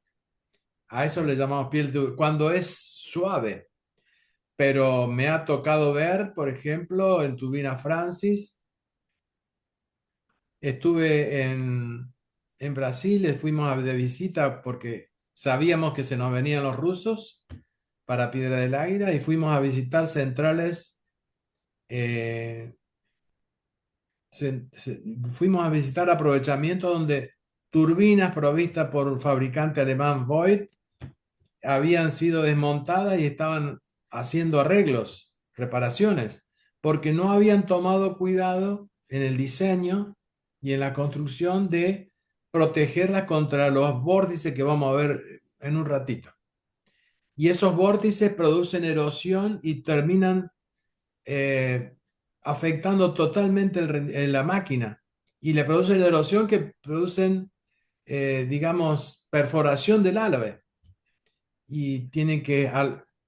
A eso le llamamos piel de tiburón, cuando es suave. Pero me ha tocado ver, por ejemplo, en Turbina Francis, estuve en Brasil, fuimos de visita porque sabíamos que se nos venían los rusos para Piedra del Águila y fuimos a visitar centrales. eh, Fuimos a visitar aprovechamientos donde turbinas provistas por un fabricante alemán Voith habían sido desmontadas y estaban haciendo arreglos, reparaciones, porque no habían tomado cuidado en el diseño y en la construcción de protegerlas contra los vórtices que vamos a ver en un ratito. Y esos vórtices producen erosión y terminan eh, afectando totalmente la máquina y le producen la erosión que producen, digamos, perforación del álabe. Y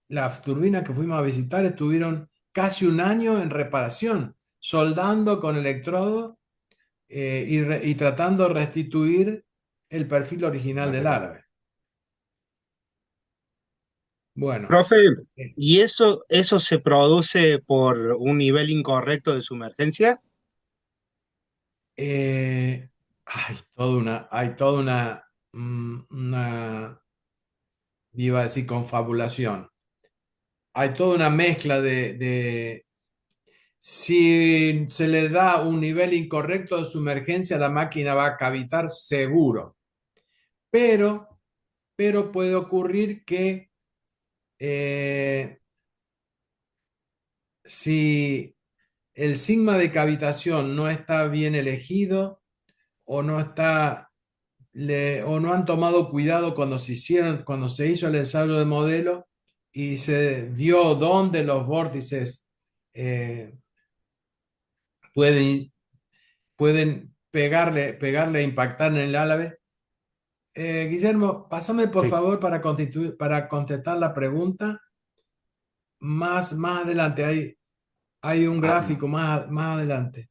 las turbinas que fuimos a visitar estuvieron casi un año en reparación, soldando con electrodo y tratando de restituir el perfil original del Material. árabe. Bueno, Profe, eh, ¿y eso se produce por un nivel incorrecto de sumergencia? eh, hay toda una, iba a decir confabulación. Hay toda una mezcla si se le da un nivel incorrecto de sumergencia, la máquina va a cavitar seguro. Pero, pero puede ocurrir que eh, si el sigma de cavitación no está bien elegido, o no está, o no han tomado cuidado cuando se hizo el ensayo de modelo y se vio dónde los vórtices eh, pueden, pueden pegarle, impactar en el álave. Guillermo, pásame por Sí. favor para contestar la pregunta. Más adelante hay un Ah, gráfico más adelante.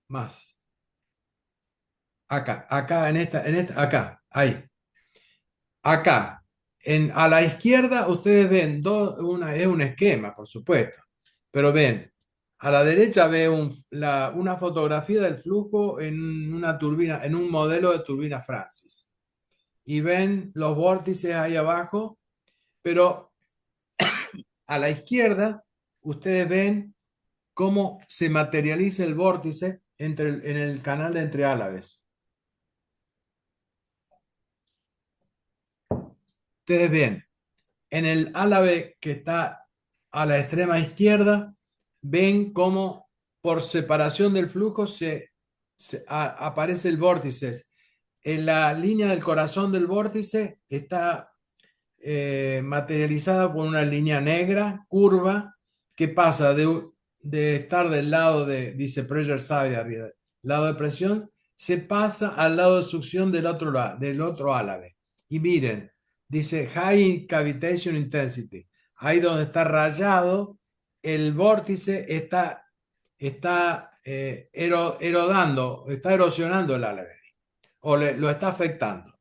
Más. Acá, acá, ahí. Acá. A la izquierda ustedes ven es un esquema, por supuesto, pero ven, a la derecha ve una fotografía del flujo en una turbina, en un modelo de turbina Francis. Y ven los vórtices ahí abajo, pero a la izquierda ustedes ven cómo se materializa el vórtice en el canal de entreálaves. Ustedes ven, en el álave que está a la extrema izquierda, ven cómo por separación del flujo aparece el vórtice. En la línea del corazón del vórtice está materializada por una línea negra, curva, que pasa de estar del lado dice pressure side arriba, lado de presión, se pasa al lado de succión del otro álave. Y miren, dice high cavitation intensity. Ahí donde está rayado, el vórtice está erodando, está erosionando el álave, o lo está afectando.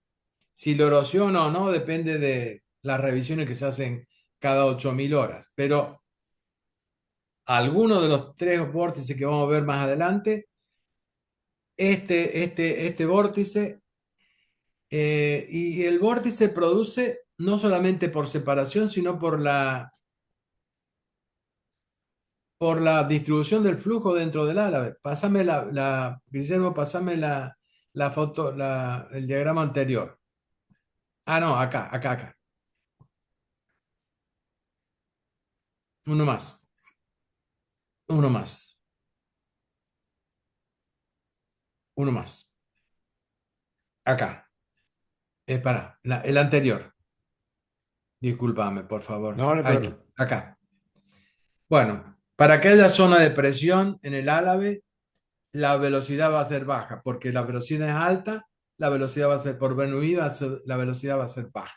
Si lo erosiona o no depende de las revisiones que se hacen cada 8.000 horas. Pero algunos de los tres vórtices que vamos a ver más adelante, este vórtice, y el vórtice produce no solamente por separación, sino por la distribución del flujo dentro del álave. Pásame Guillermo, pásame la foto, el diagrama anterior. Ah, no, acá. Uno más. Uno más. Uno más. Acá. El anterior. Discúlpame, por favor. no, no hay problema. Acá. Bueno, para que haya zona de presión en el álave, la velocidad va a ser baja, porque la velocidad es alta, la velocidad va a ser por Bernoulli, la velocidad va a ser baja.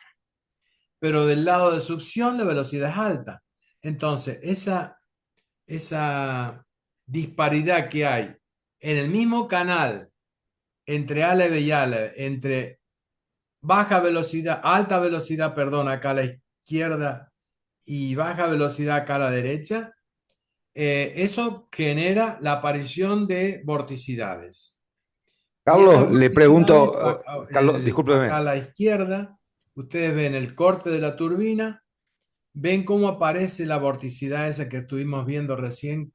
Pero del lado de succión, la velocidad es alta. Entonces, esa disparidad que hay en el mismo canal entre álave y álave, entre alta velocidad, perdón, acá a la izquierda y baja velocidad acá a la derecha, eso genera la aparición de vorticidades. Y esas Carlos, le vorticidades, pregunto, Carlos, acá a discúlpeme. la izquierda, ustedes ven el corte de la turbina, ven cómo aparece la vorticidad esa que estuvimos viendo recién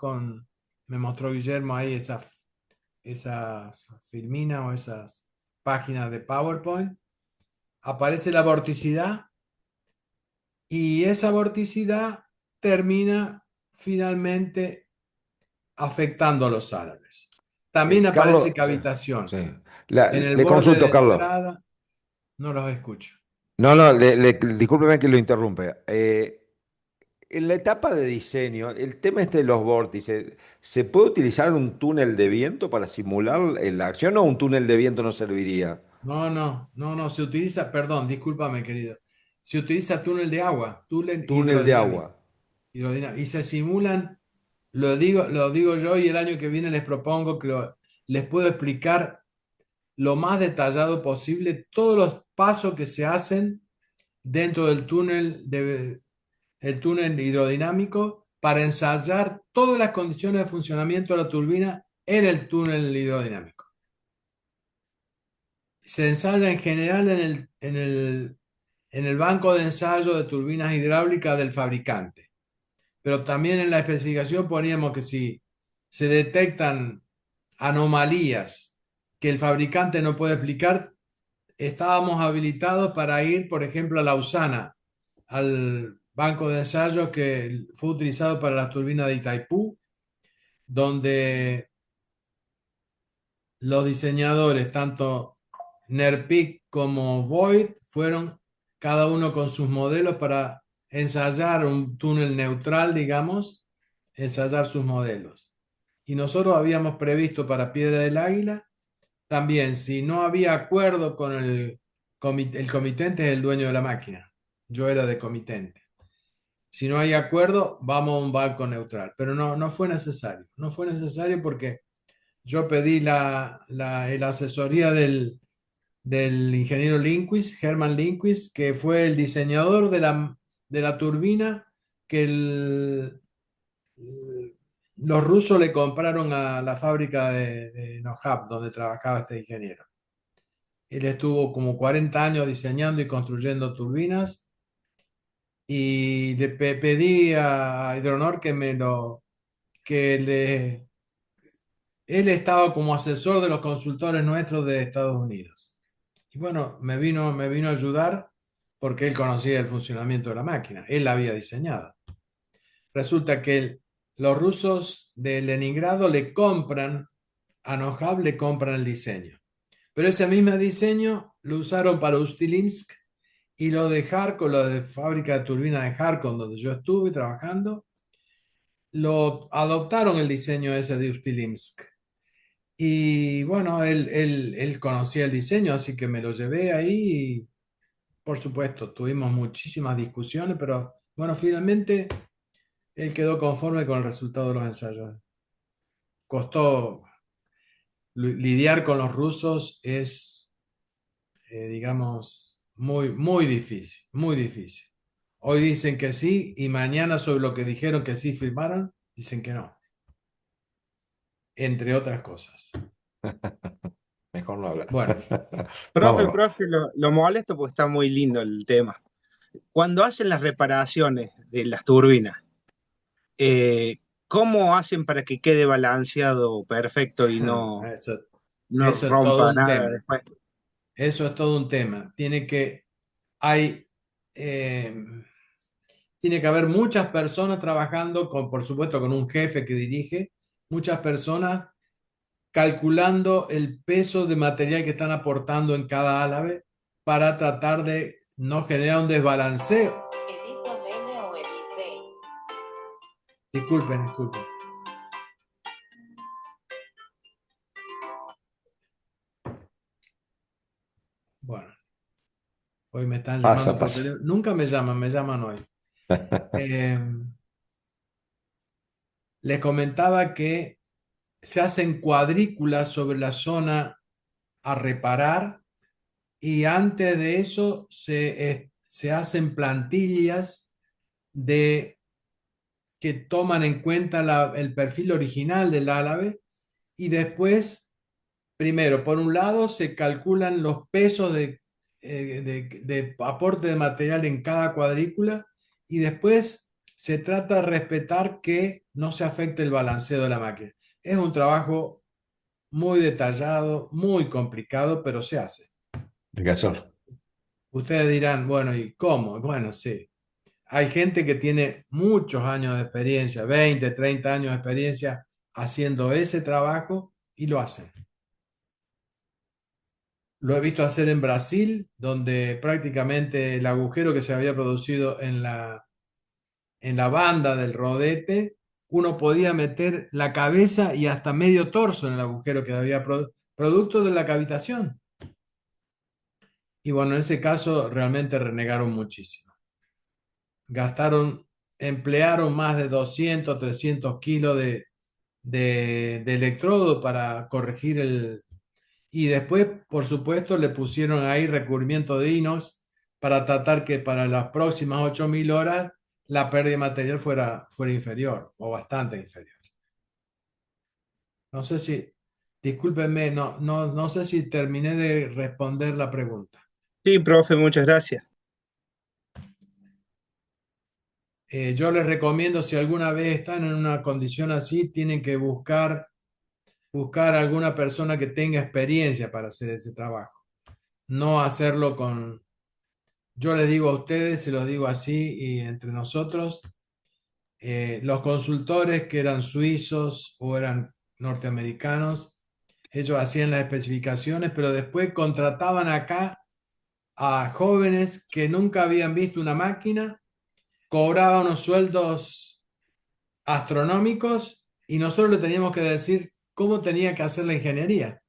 me mostró Guillermo ahí esas filminas o esas páginas de PowerPoint. Aparece la vorticidad y esa vorticidad termina finalmente afectando a los árabes. También aparece Carlos, sí, cavitación. sí. En el Le borde de consulto, Carlos. entrada, no los escucho. No, no, discúlpeme que lo interrumpe. En la etapa de diseño, el tema este de los vórtices, ¿se puede utilizar un túnel de viento para simular la acción o un túnel de viento no serviría? No, se utiliza, perdón, discúlpame, querido. Se utiliza túnel de agua, túnel Túnel de agua. hidrodinámico. Y se simulan, lo digo yo y el año que viene les propongo que les puedo explicar lo más detallado posible todos los pasos que se hacen dentro del el túnel hidrodinámico para ensayar todas las condiciones de funcionamiento de la turbina en el túnel hidrodinámico. Se ensaya en general en el banco de ensayo de turbinas hidráulicas del fabricante, pero también en la especificación poníamos que si se detectan anomalías que el fabricante no puede explicar, estábamos habilitados para ir, por ejemplo, a Lausana, al banco de ensayo que fue utilizado para las turbinas de Itaipú, donde los diseñadores, tanto Nerpic como Voigt, fueron cada uno con sus modelos para ensayar un túnel neutral, digamos, ensayar sus modelos. Y nosotros habíamos previsto para Piedra del Águila, también, si no había acuerdo con el comitente es el dueño de la máquina. Yo era de comitente. Si no hay acuerdo, vamos a un banco neutral. Pero no fue necesario. No fue necesario porque yo pedí la asesoría del ingeniero Lindquist, Herman Lindquist, que fue el diseñador de la turbina que los rusos le compraron a la fábrica de Nohab, donde trabajaba este ingeniero. Él estuvo como 40 años diseñando y construyendo turbinas y le pedí a Hidronor que él estaba como asesor de los consultores nuestros de Estados Unidos. Y bueno, me vino a ayudar porque él conocía el funcionamiento de la máquina, él la había diseñado. Resulta que los rusos de Leningrado le compran, a Nohab le compran el diseño. Pero ese mismo diseño lo usaron para Ustilinsk y lo de Kharkov, lo de fábrica de turbinas de Kharkov, donde yo estuve trabajando, lo adoptaron el diseño ese de Ustilinsk. Y bueno, él conocía el diseño, así que me lo llevé ahí y por supuesto tuvimos muchísimas discusiones, pero bueno, finalmente él quedó conforme con el resultado de los ensayos. Costó lidiar con los rusos es, digamos, muy, muy difícil, muy difícil. Hoy dicen que sí y mañana sobre lo que dijeron que sí firmaron, dicen que no, entre otras cosas. Mejor no hablar. Bueno, Vamos, Profe, lo molesto porque está muy lindo el tema. Cuando hacen las reparaciones de las turbinas, eh, ¿cómo hacen para que quede balanceado perfecto y eso, no eso es todo rompa un nada tema. después? Eso es todo un tema. Hay, eh, tiene que haber muchas personas trabajando, por supuesto, con un jefe que dirige, muchas personas calculando el peso de material que están aportando en cada álabe para tratar de no generar un desbalanceo. Edito meme o edit. Disculpen, disculpen. Bueno, hoy me están llamando pasa, por pasa. teléfono. Nunca me llaman hoy. Eh, Les comentaba que se hacen cuadrículas sobre la zona a reparar y antes de eso se hacen plantillas de que toman en cuenta el perfil original del árabe y después, primero, por un lado, se calculan los pesos de aporte de material en cada cuadrícula y después se trata de respetar que no se afecte el balanceo de la máquina. Es un trabajo muy detallado, muy complicado, pero se hace. El gasol. Ustedes dirán, bueno, ¿y cómo? Bueno, sí. Hay gente que tiene muchos años de experiencia, 20, 30 años de experiencia haciendo ese trabajo y lo hacen. Lo he visto hacer en Brasil, donde prácticamente el agujero que se había producido en la banda del rodete, uno podía meter la cabeza y hasta medio torso en el agujero que había producto de la cavitación. Y bueno, en ese caso realmente renegaron muchísimo. Emplearon más de 200, 300 kilos de electrodo para corregir Y después, por supuesto, le pusieron ahí recubrimiento de inox para tratar que para las próximas 8.000 horas la pérdida de material fuera inferior o bastante inferior. No sé si, discúlpenme, no sé si terminé de responder la pregunta. Sí, profe, muchas gracias. Yo les recomiendo, si alguna vez están en una condición así, tienen que buscar alguna persona que tenga experiencia para hacer ese trabajo. No hacerlo yo les digo a ustedes, se los digo así y entre nosotros, los consultores que eran suizos o eran norteamericanos, ellos hacían las especificaciones, pero después contrataban acá a jóvenes que nunca habían visto una máquina, cobraban unos sueldos astronómicos y nosotros le teníamos que decir cómo tenía que hacer la ingeniería.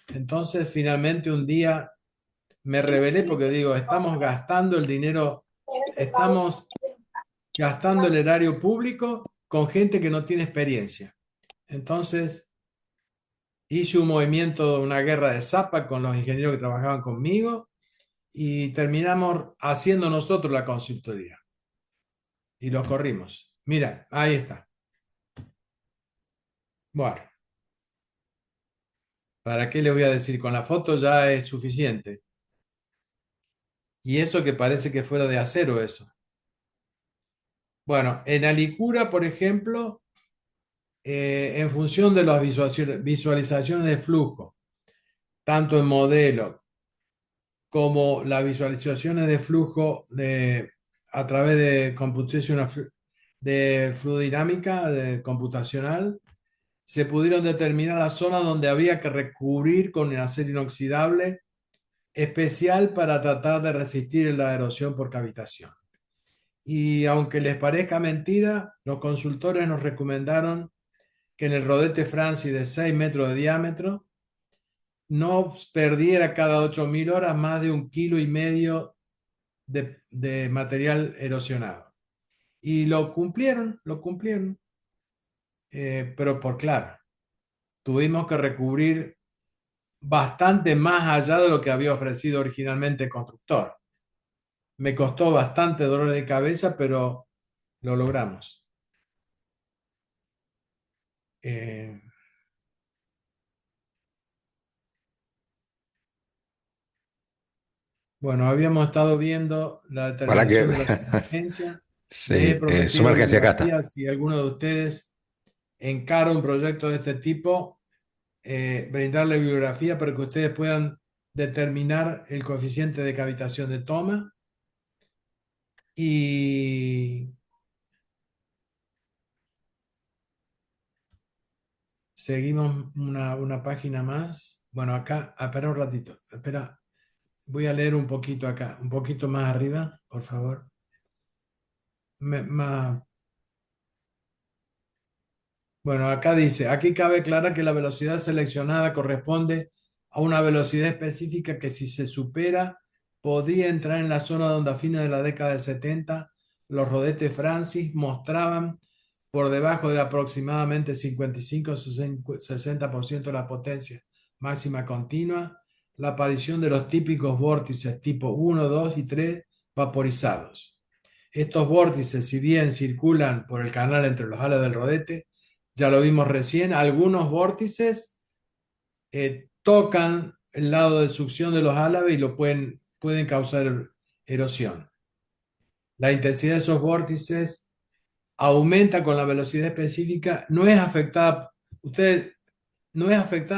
Entonces, finalmente un día me rebelé porque digo, estamos gastando el dinero, estamos gastando el erario público con gente que no tiene experiencia. Entonces, hice un movimiento, una guerra de zapa con los ingenieros que trabajaban conmigo y terminamos haciendo nosotros la consultoría y los corrimos. Mira, ahí está. Bueno, ¿para qué le voy a decir? Con la foto ya es suficiente. Y eso que parece que fuera de acero eso. Bueno, en Alicura, por ejemplo, en función de las visualizaciones de flujo, tanto en modelo como las visualizaciones de flujo a través de computación de fluidinámica de computacional, se pudieron determinar las zonas donde había que recubrir con acero inoxidable especial para tratar de resistir la erosión por cavitación. Y aunque les parezca mentira, los consultores nos recomendaron que en el rodete Francis de 6 metros de diámetro no perdiera cada 8.000 horas más de 1,5 kilos de material erosionado. Y lo cumplieron, pero por claro, tuvimos que recubrir bastante más allá de lo que había ofrecido originalmente el constructor. Me costó bastante dolor de cabeza, pero lo logramos. Eh, bueno, habíamos estado viendo la Para que... determinación de la sumergencia. Les he Sí, prometido sumergencia acá está. bibliografía. Si alguno de ustedes encara un proyecto de este tipo, brindarle bibliografía para que ustedes puedan determinar el coeficiente de cavitación de toma. Y seguimos una página más. Bueno, acá, espera un ratito, espera, voy a leer un poquito acá, un poquito más arriba, por favor. Más, bueno, acá dice, aquí cabe aclarar que la velocidad seleccionada corresponde a una velocidad específica que si se supera podría entrar en la zona donde a fines de la década del 70 los rodetes Francis mostraban por debajo de aproximadamente 55-60% de la potencia máxima continua, la aparición de los típicos vórtices tipo 1, 2 y 3 vaporizados. Estos vórtices, si bien circulan por el canal entre los alas del rodete, ya lo vimos recién, algunos vórtices tocan el lado de succión de los álabes y pueden causar erosión. La intensidad de esos vórtices aumenta con la velocidad específica, no es afectada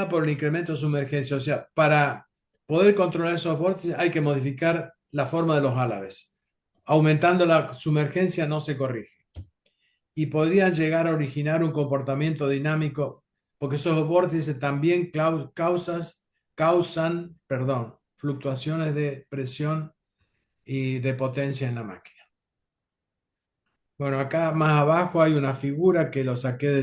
por el incremento de sumergencia. O sea, para poder controlar esos vórtices hay que modificar la forma de los álabes. Aumentando la sumergencia no se corrige. Y podrían llegar a originar un comportamiento dinámico, porque esos vórtices también causan fluctuaciones de presión y de potencia en la máquina. Bueno, acá más abajo hay una figura que lo saqué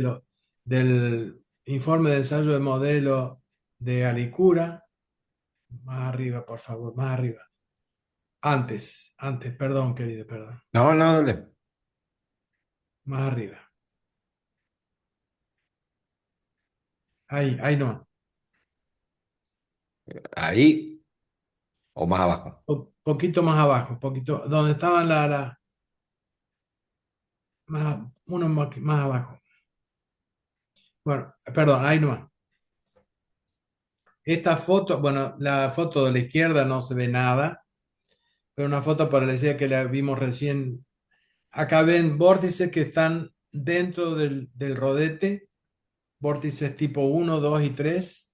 del informe de ensayo de modelo de Alicura. Más arriba, por favor, más arriba. Antes, perdón, querido, perdón. No, no, dale. Más arriba. Ahí no. Ahí o más abajo. Poquito más abajo, poquito, donde estaban más abajo. Bueno, perdón, ahí nomás. Esta foto, bueno, la foto de la izquierda no se ve nada, pero una foto parecida que la vimos recién. Acá ven vórtices que están dentro del rodete, vórtices tipo 1, 2 y 3.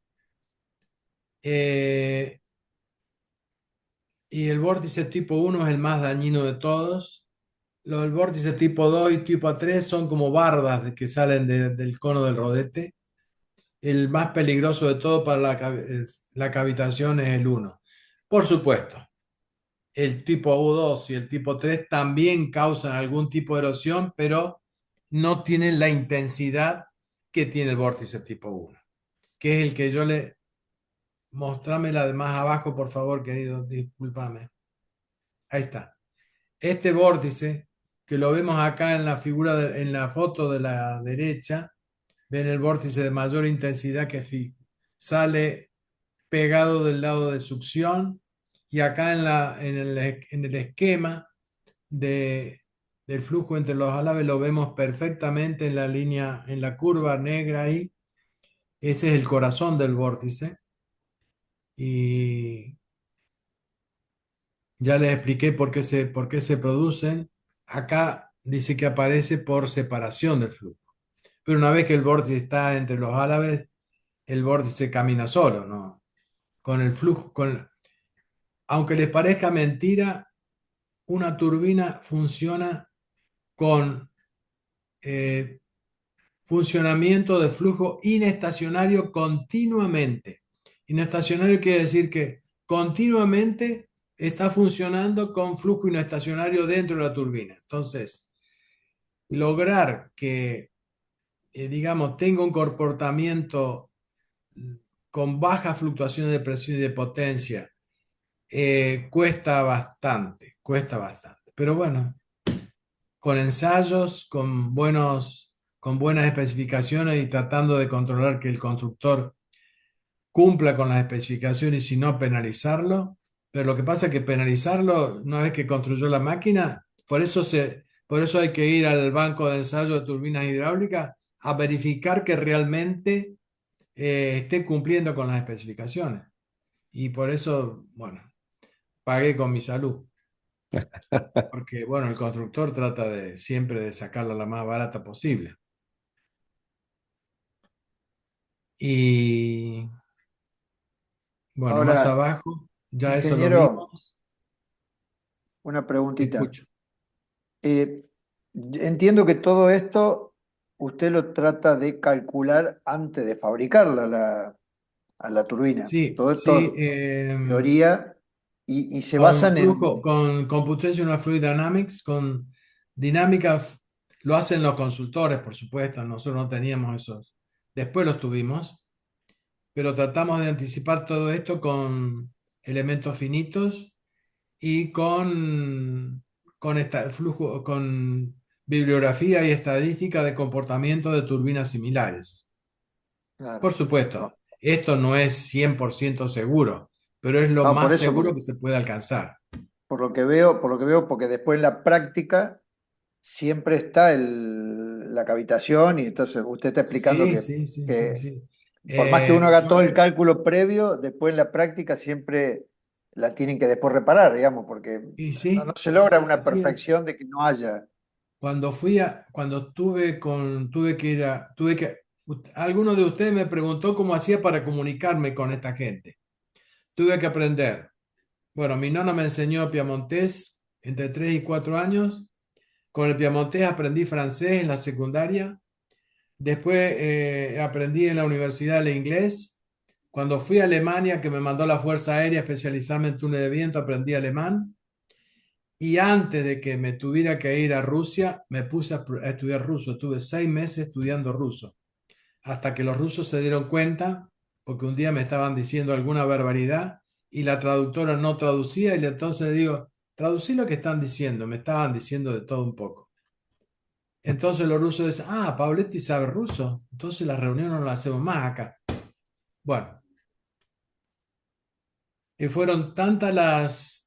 Y el vórtice tipo 1 es el más dañino de todos. Los vórtices tipo 2 y tipo 3 son como barbas que salen del cono del rodete. el más peligroso de todo para la cavitación es el 1. Por supuesto, el tipo U2 y el tipo 3 también causan algún tipo de erosión, pero no tienen la intensidad que tiene el vórtice tipo 1, que es el que yo le... Mostrame la de más abajo, por favor, querido, discúlpame. Ahí está. Este vórtice, que lo vemos acá en la figura, en la foto de la derecha, ven el vórtice de mayor intensidad que sale pegado del lado de succión, y acá en el esquema del flujo entre los álabes lo vemos perfectamente en la línea, en la curva negra ahí. Ese es el corazón del vórtice. Y ya les expliqué por qué se producen. Acá dice que aparece por separación del flujo. Pero una vez que el vórtice está entre los álabes, el vórtice camina solo, ¿no? Con el flujo, aunque les parezca mentira, una turbina funciona con eh, funcionamiento de flujo inestacionario continuamente. Inestacionario quiere decir que continuamente está funcionando con flujo inestacionario dentro de la turbina. Entonces, lograr que, digamos, tenga un comportamiento con bajas fluctuaciones de presión y de potencia, cuesta bastante, cuesta bastante. Pero bueno, con ensayos, con buenas especificaciones y tratando de controlar que el constructor cumpla con las especificaciones y no penalizarlo. Pero lo que pasa es que penalizarlo, una vez que construyó la máquina, por eso hay que ir al banco de ensayo de turbinas hidráulicas a verificar que realmente esté cumpliendo con las especificaciones. Y por eso, bueno, pagué con mi salud. Porque, bueno, el constructor trata de siempre de sacarla la más barata posible. Y bueno, más Ahora, abajo, ya eso lo ingeniero, vimos. una Te preguntita. escucho. Eh, Entiendo que todo esto usted lo trata de calcular antes de fabricarla a la turbina. Sí, Todo sí, esto, teoría, y se con basan flujo, en... con Computational Fluid Dynamics, con dinámica, lo hacen los consultores, por supuesto. Nosotros no teníamos esos. Después los tuvimos, pero tratamos de anticipar todo esto con elementos finitos y flujo, con bibliografía y estadística de comportamiento de turbinas similares. Por Claro. supuesto, esto no es 100% seguro, pero es lo Ah, por más eso, seguro que se puede alcanzar. por lo que veo, porque después en la práctica siempre está la cavitación y entonces usted está explicando Sí, sí, sí, sí, que sí. por más que uno haga Yo todo el cálculo previo, después en la práctica siempre la tienen que después reparar, digamos, porque y no sí, se logra una así es. perfección de que no haya. Cuando alguno de ustedes me preguntó cómo hacía para comunicarme con esta gente. Tuve que aprender. Bueno, mi nona me enseñó piamontés entre 3 y 4 años. Con el piamontés aprendí francés en la secundaria. Después aprendí en la universidad el inglés. Cuando fui a Alemania, que me mandó la Fuerza Aérea a especializarme en túnel de viento, aprendí alemán. Y antes de que me tuviera que ir a Rusia, me puse a estudiar ruso. Estuve 6 meses estudiando ruso, hasta que los rusos se dieron cuenta, porque un día me estaban diciendo alguna barbaridad y la traductora no traducía, y entonces le digo, traducí lo que están diciendo, me estaban diciendo de todo un poco. Entonces los rusos dicen, ah, Pauletti sabe ruso, entonces la reunión no la hacemos más acá. Bueno, y fueron tantas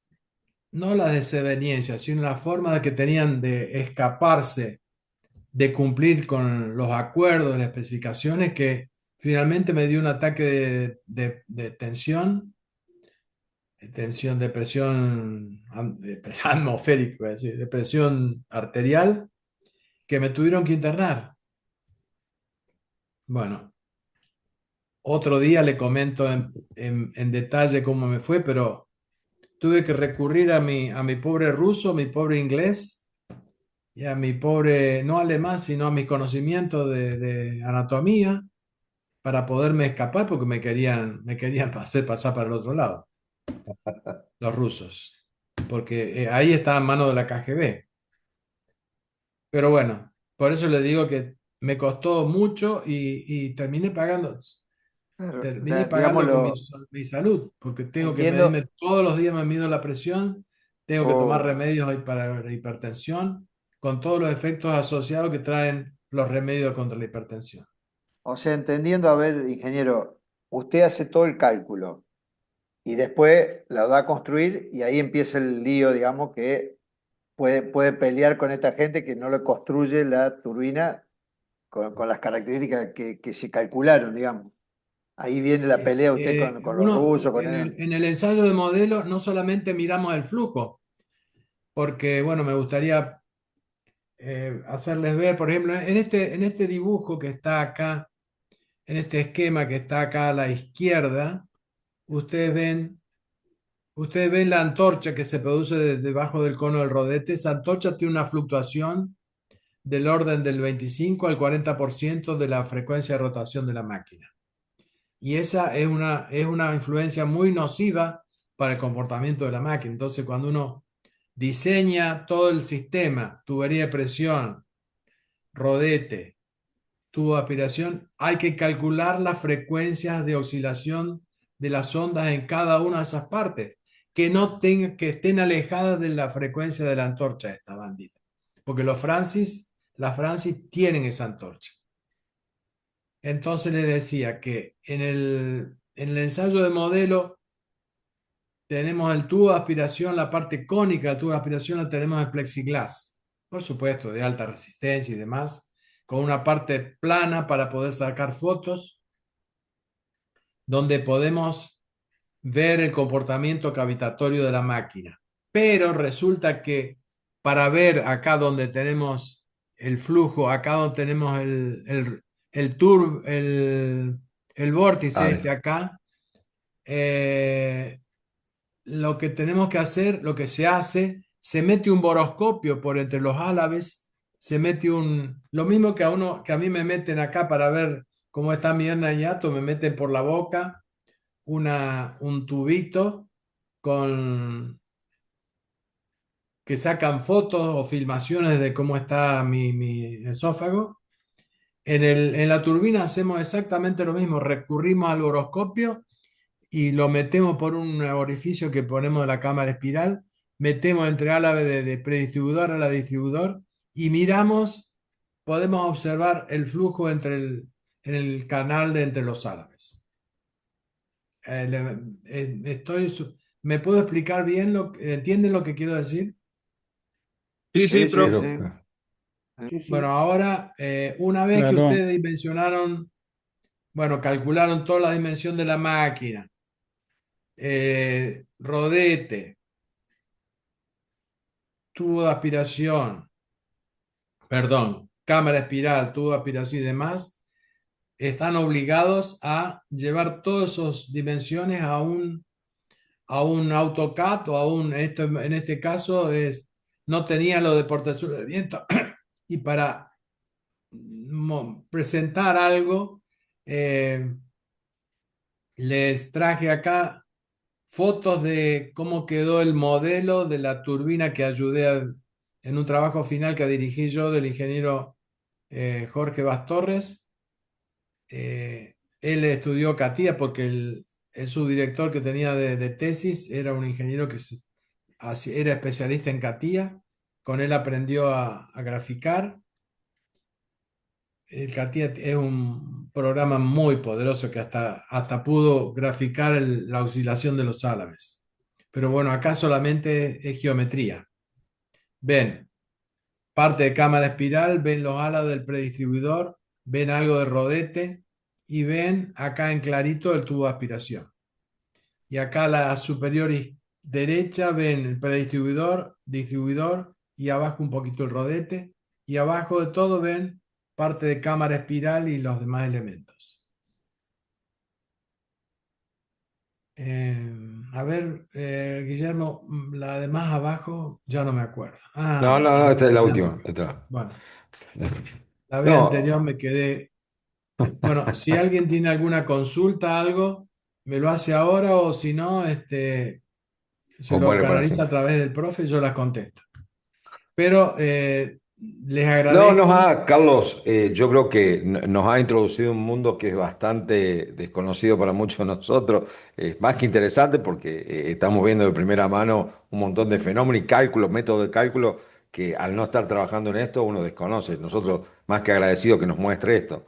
no las desavenencias, sino la forma que tenían de escaparse de cumplir con los acuerdos, las especificaciones, que finalmente me dio un ataque de tensión, de presión, de presión atmosférica, iba a decir, de presión arterial, que me tuvieron que internar. Bueno, otro día le comento en detalle cómo me fue, pero tuve que recurrir a mi pobre ruso, mi pobre inglés y a mi pobre, no alemán, sino a mis conocimientos de anatomía, para poderme escapar porque me querían hacer pasar para el otro lado, los rusos, porque ahí estaba en manos de la KGB. Pero bueno, por eso le digo que me costó mucho y Claro, o terminé sea, pagando con digámoslo, mi salud, porque tengo que entiendo. medirme todos los días, me mido la presión, tengo que tomar Oh, remedios para la hipertensión, con todos los efectos asociados que traen los remedios contra la hipertensión. o sea, entendiendo, a ver, ingeniero, usted hace todo el cálculo y después la da a construir y ahí empieza el lío, digamos, que puede pelear con esta gente que no le construye la turbina con las características que se calcularon, digamos. Ahí viene la pelea usted con los rusos, con ellos. En el ensayo de modelo no solamente miramos el flujo, porque bueno, me gustaría hacerles ver, por ejemplo, en este dibujo que está acá, en este esquema que está acá a la izquierda, ustedes ven, ustedes ven la antorcha que se produce debajo del cono del rodete. Esa antorcha tiene una fluctuación del orden del 25 al 40% de la frecuencia de rotación de la máquina. Y esa es una influencia muy nociva para el comportamiento de la máquina. Entonces, cuando uno diseña todo el sistema, tubería de presión, rodete, tubo de aspiración, hay que calcular las frecuencias de oscilación de las ondas en cada una de esas partes, que no tengan, que estén alejadas de la frecuencia de la antorcha de esta bandita. Porque las Francis tienen esa antorcha. Entonces les decía que en el ensayo de modelo tenemos el tubo de aspiración, la parte cónica del tubo de aspiración la tenemos de plexiglas, por supuesto, de alta resistencia y demás, con una parte plana para poder sacar fotos, donde podemos ver el comportamiento cavitatorio de la máquina. Pero resulta que para ver acá donde tenemos el flujo, acá donde tenemos el vórtice Vale. este acá, eh, lo que tenemos que hacer, lo que se hace, se mete un boroscopio por entre los álabes, lo mismo que que a mí me meten acá para ver cómo está mi hernia hiato, me meten por la boca un tubito con que sacan fotos o filmaciones de cómo está mi esófago. En la turbina hacemos exactamente lo mismo, recurrimos al boroscopio y lo metemos por un orificio que ponemos de la cámara espiral, metemos entre álabe de predistribuidor a la distribuidor y miramos, podemos observar el flujo en el canal de entre los álabes. ¿Me puedo explicar bien entienden lo que quiero decir? Sí, sí, Sí, sí, profe. Pero, sí. Sí, Bueno, sí. ahora, una vez que Claro. ustedes dimensionaron, bueno, calcularon toda la dimensión de la máquina, rodete, tubo de aspiración, perdón, cámara espiral, tubo de aspiración y demás, están obligados a llevar todas esas dimensiones a un AutoCAD o en este caso no tenía lo de portesur de viento y para presentar algo, eh, les traje acá fotos de cómo quedó el modelo de la turbina que en un trabajo final que dirigí yo del ingeniero Jorge Bastorres. Él estudió CATIA porque el subdirector que tenía de tesis era un ingeniero era especialista en CATIA. Con él aprendió a graficar. El CATIA es un programa muy poderoso que hasta pudo graficar la oscilación de los álabes. Pero bueno, acá solamente es geometría. Ven parte de cámara espiral, ven los álabes del predistribuidor, ven algo de rodete y ven acá en clarito el tubo de aspiración. Y acá a la superior derecha ven el predistribuidor, distribuidor y abajo un poquito el rodete. Y abajo de todo ven parte de cámara espiral y los demás elementos. A ver, Guillermo, la de más abajo ya no me acuerdo. no, Ah, no, no, esta es la ya me última. acuerdo. Bueno, la vez No, anterior me quedé Bueno, si alguien tiene alguna consulta, algo, me lo hace ahora o si no, se O lo muere para canaliza a siempre. través del profe y yo las contesto. Pero les No, agradezco. Carlos, yo creo que nos ha introducido un mundo que es bastante desconocido para muchos de nosotros. Es más que interesante porque estamos viendo de primera mano un montón de fenómenos y cálculos, métodos de cálculo que al no estar trabajando en esto uno desconoce. Nosotros más que agradecidos que nos muestre esto.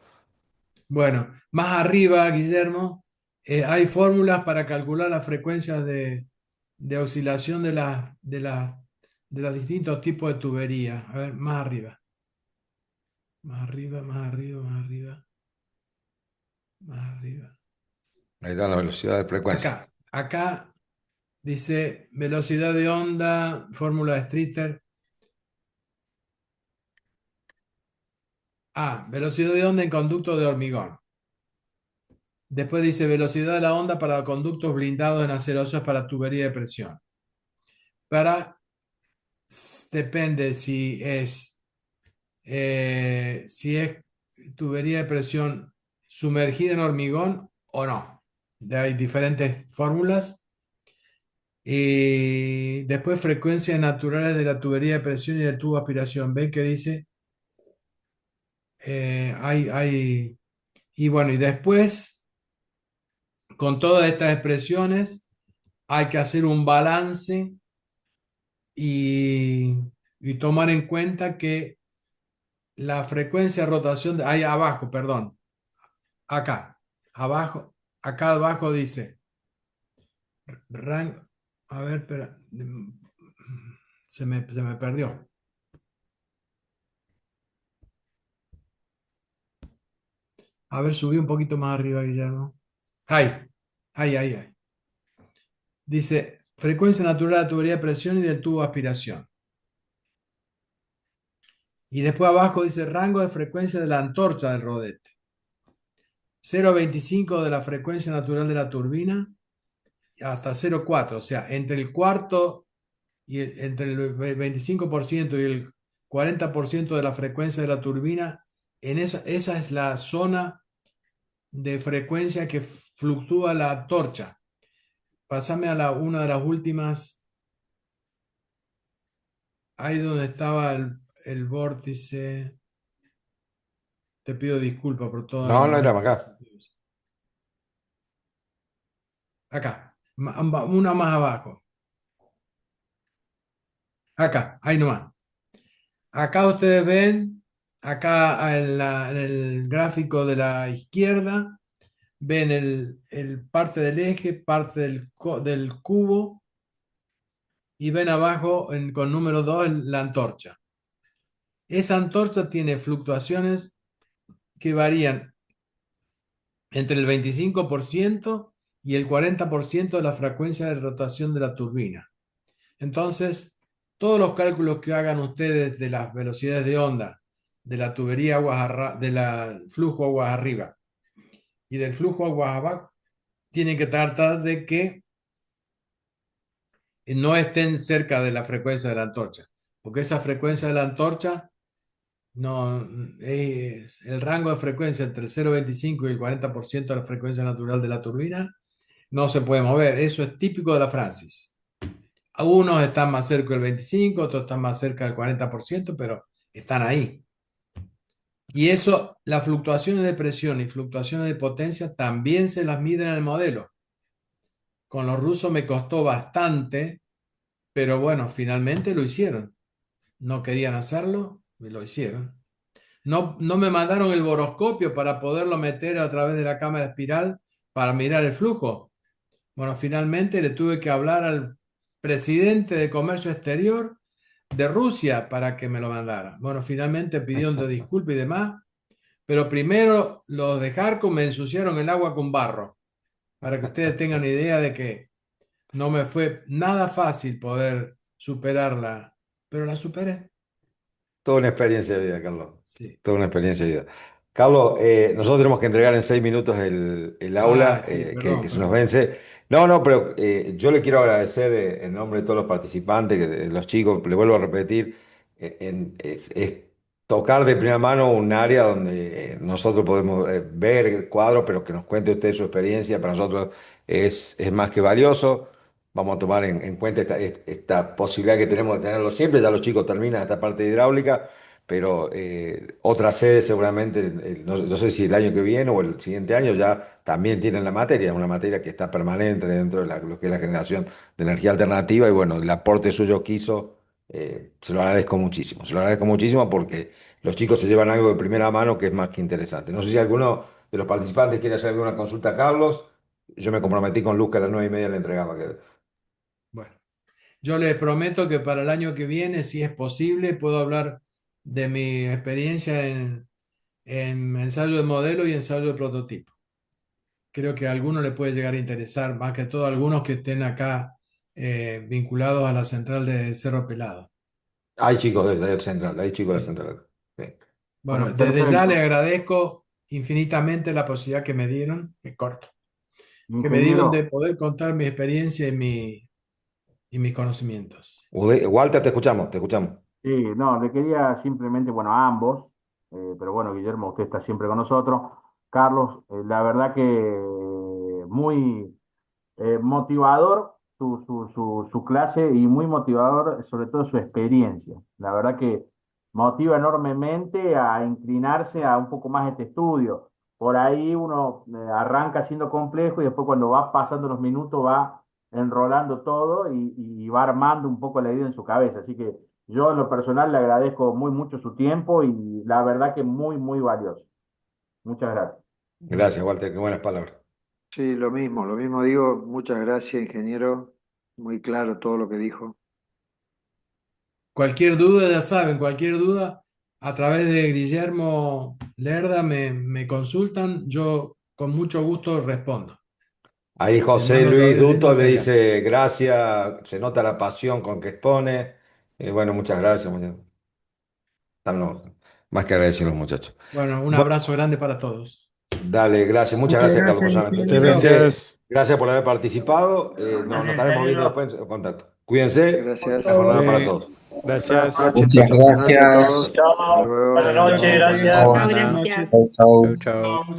Bueno, más arriba, Guillermo, hay fórmulas para calcular las frecuencias de oscilación de los distintos tipos de tubería. A ver, más arriba, más arriba, más arriba, más arriba, más arriba. Ahí da la velocidad de frecuencia. Acá dice velocidad de onda, fórmula de Streeter. Velocidad de onda en conducto de hormigón. Después dice velocidad de la onda para conductos blindados en acerosos para tubería de presión. Para, depende si es tubería de presión sumergida en hormigón o no. Hay diferentes fórmulas. Y después frecuencias naturales de la tubería de presión y del tubo de aspiración. Ven que dice, y bueno, y después, con todas estas expresiones, hay que hacer un balance y, y tomar en cuenta que la frecuencia de rotación, ahí abajo, perdón, acá, abajo, acá abajo dice, rango, a ver, espera, se me perdió. A ver, subí un poquito más arriba, Guillermo. Ahí, ahí. Dice, frecuencia natural de la tubería de presión y del tubo de aspiración. Y después abajo dice rango de frecuencia de la antorcha del rodete. 0,25 de la frecuencia natural de la turbina hasta 0,4. O sea, entre el cuarto y entre el 25% y el 40% de la frecuencia de la turbina, esa es la zona de frecuencia que fluctúa la antorcha. Pásame a una de las últimas, ahí donde estaba el vórtice. Te pido disculpas por toda la No, no era molestia. acá. Acá, una más abajo. Acá, ahí nomás. Acá ustedes ven, acá en el gráfico de la izquierda, ven el parte del eje, parte del cubo, y ven abajo con número 2 la antorcha. Esa antorcha tiene fluctuaciones que varían entre el 25% y el 40% de la frecuencia de rotación de la turbina. Entonces, todos los cálculos que hagan ustedes de las velocidades de onda, de la tubería del flujo aguas arriba y del flujo aguas abajo, tienen que tratar de que no estén cerca de la frecuencia de la antorcha, porque esa frecuencia de la antorcha no es el rango de frecuencia entre el 0,25 y el 40% de la frecuencia natural de la turbina, no se puede mover. Eso es típico de la Francis. Algunos están más cerca del 25, otros están más cerca del 40%, pero están ahí. Y eso, las fluctuaciones de presión y fluctuaciones de potencia también se las miden en el modelo. Con los rusos me costó bastante, pero bueno, finalmente lo hicieron. No querían hacerlo y lo hicieron. No me mandaron el boroscopio para poderlo meter a través de la cámara espiral para mirar el flujo. Bueno, finalmente le tuve que hablar al presidente de Comercio Exterior de Rusia para que me lo mandara. Bueno, finalmente pidiendo disculpas y demás, pero primero los de Harco me ensuciaron el agua con barro, para que ustedes tengan idea de que no me fue nada fácil poder superarla, pero la superé. Toda una experiencia de vida, Carlos. Sí. Toda una experiencia de vida. Carlos, nosotros tenemos que entregar en 6 minutos el aula Sí, que perdón, se nos perdón. vence. No, no, pero yo le quiero agradecer en nombre de todos los participantes, los chicos, le vuelvo a repetir, es tocar de primera mano un área donde nosotros podemos ver el cuadro, pero que nos cuente usted su experiencia, para nosotros es más que valioso. Vamos a tomar en cuenta esta posibilidad que tenemos de tenerlo siempre. Ya los chicos terminan esta parte de hidráulica, pero otra sede seguramente, no sé si el año que viene o el siguiente año ya también tienen la materia. Es una materia que está permanente dentro de lo que es la generación de energía alternativa y bueno, el aporte suyo que hizo. Se lo agradezco muchísimo, se lo agradezco muchísimo porque los chicos se llevan algo de primera mano que es más que interesante. No sé si alguno de los participantes quiere hacer alguna consulta a Carlos. Yo me comprometí con Luz que a las 9:30 le entregaba. Bueno, yo les prometo que para el año que viene, si es posible, puedo hablar de mi experiencia en ensayo de modelo y ensayo de prototipo. Creo que a algunos les puede llegar a interesar, más que todo a algunos que estén acá vinculados a la central de Cerro Pelado. Hay chicos del central, hay chicos del Sí. central. Sí. Bueno, Bueno, desde ya le perfecto. agradezco infinitamente la posibilidad que me dieron, es corto, que me dieron de Ingeniero, poder contar mi experiencia y mis conocimientos. Walter, te escuchamos, te escuchamos. sí, no, le quería simplemente, bueno, a ambos, pero bueno, Guillermo, usted está siempre con nosotros. Carlos, la verdad que muy motivador su clase y muy motivador sobre todo su experiencia. La verdad que motiva enormemente a inclinarse a un poco más este estudio. Por ahí uno arranca siendo complejo y después cuando va pasando los minutos va enrolando todo y va armando un poco la idea en su cabeza. Así que yo en lo personal le agradezco muy mucho su tiempo y la verdad que muy, muy valioso. Muchas gracias. Gracias, Walter, qué buenas palabras. Sí, lo mismo digo. Muchas gracias, ingeniero. Muy claro todo lo que dijo. Cualquier duda, ya saben, cualquier duda, a través de Guillermo Lerda me consultan, yo con mucho gusto respondo. Ahí Les José mando otra Luis vez el Duto le material. dice gracias, se nota la pasión con que expone. Bueno, muchas gracias. Estamos más que agradecidos, muchachos. Bueno, un Bueno, abrazo grande para todos. dale, gracias. Muchas Muchas gracias, Carlos, gracias, por solamente. Muchas ingeniero. Cuídense. gracias. Gracias por haber participado. Nos Gracias, estaremos viendo ingeniero. después en contacto. Cuídense. Buena Gracias. jornada para Sí, todos. Buenas gracias. noches, Muchas buenas noches a gracias. todos. Hasta Chao. luego. Buenas Hasta noches, luego. gracias. Chao, Chao, buenas gracias. noches. Chau, chau. Chau, chau.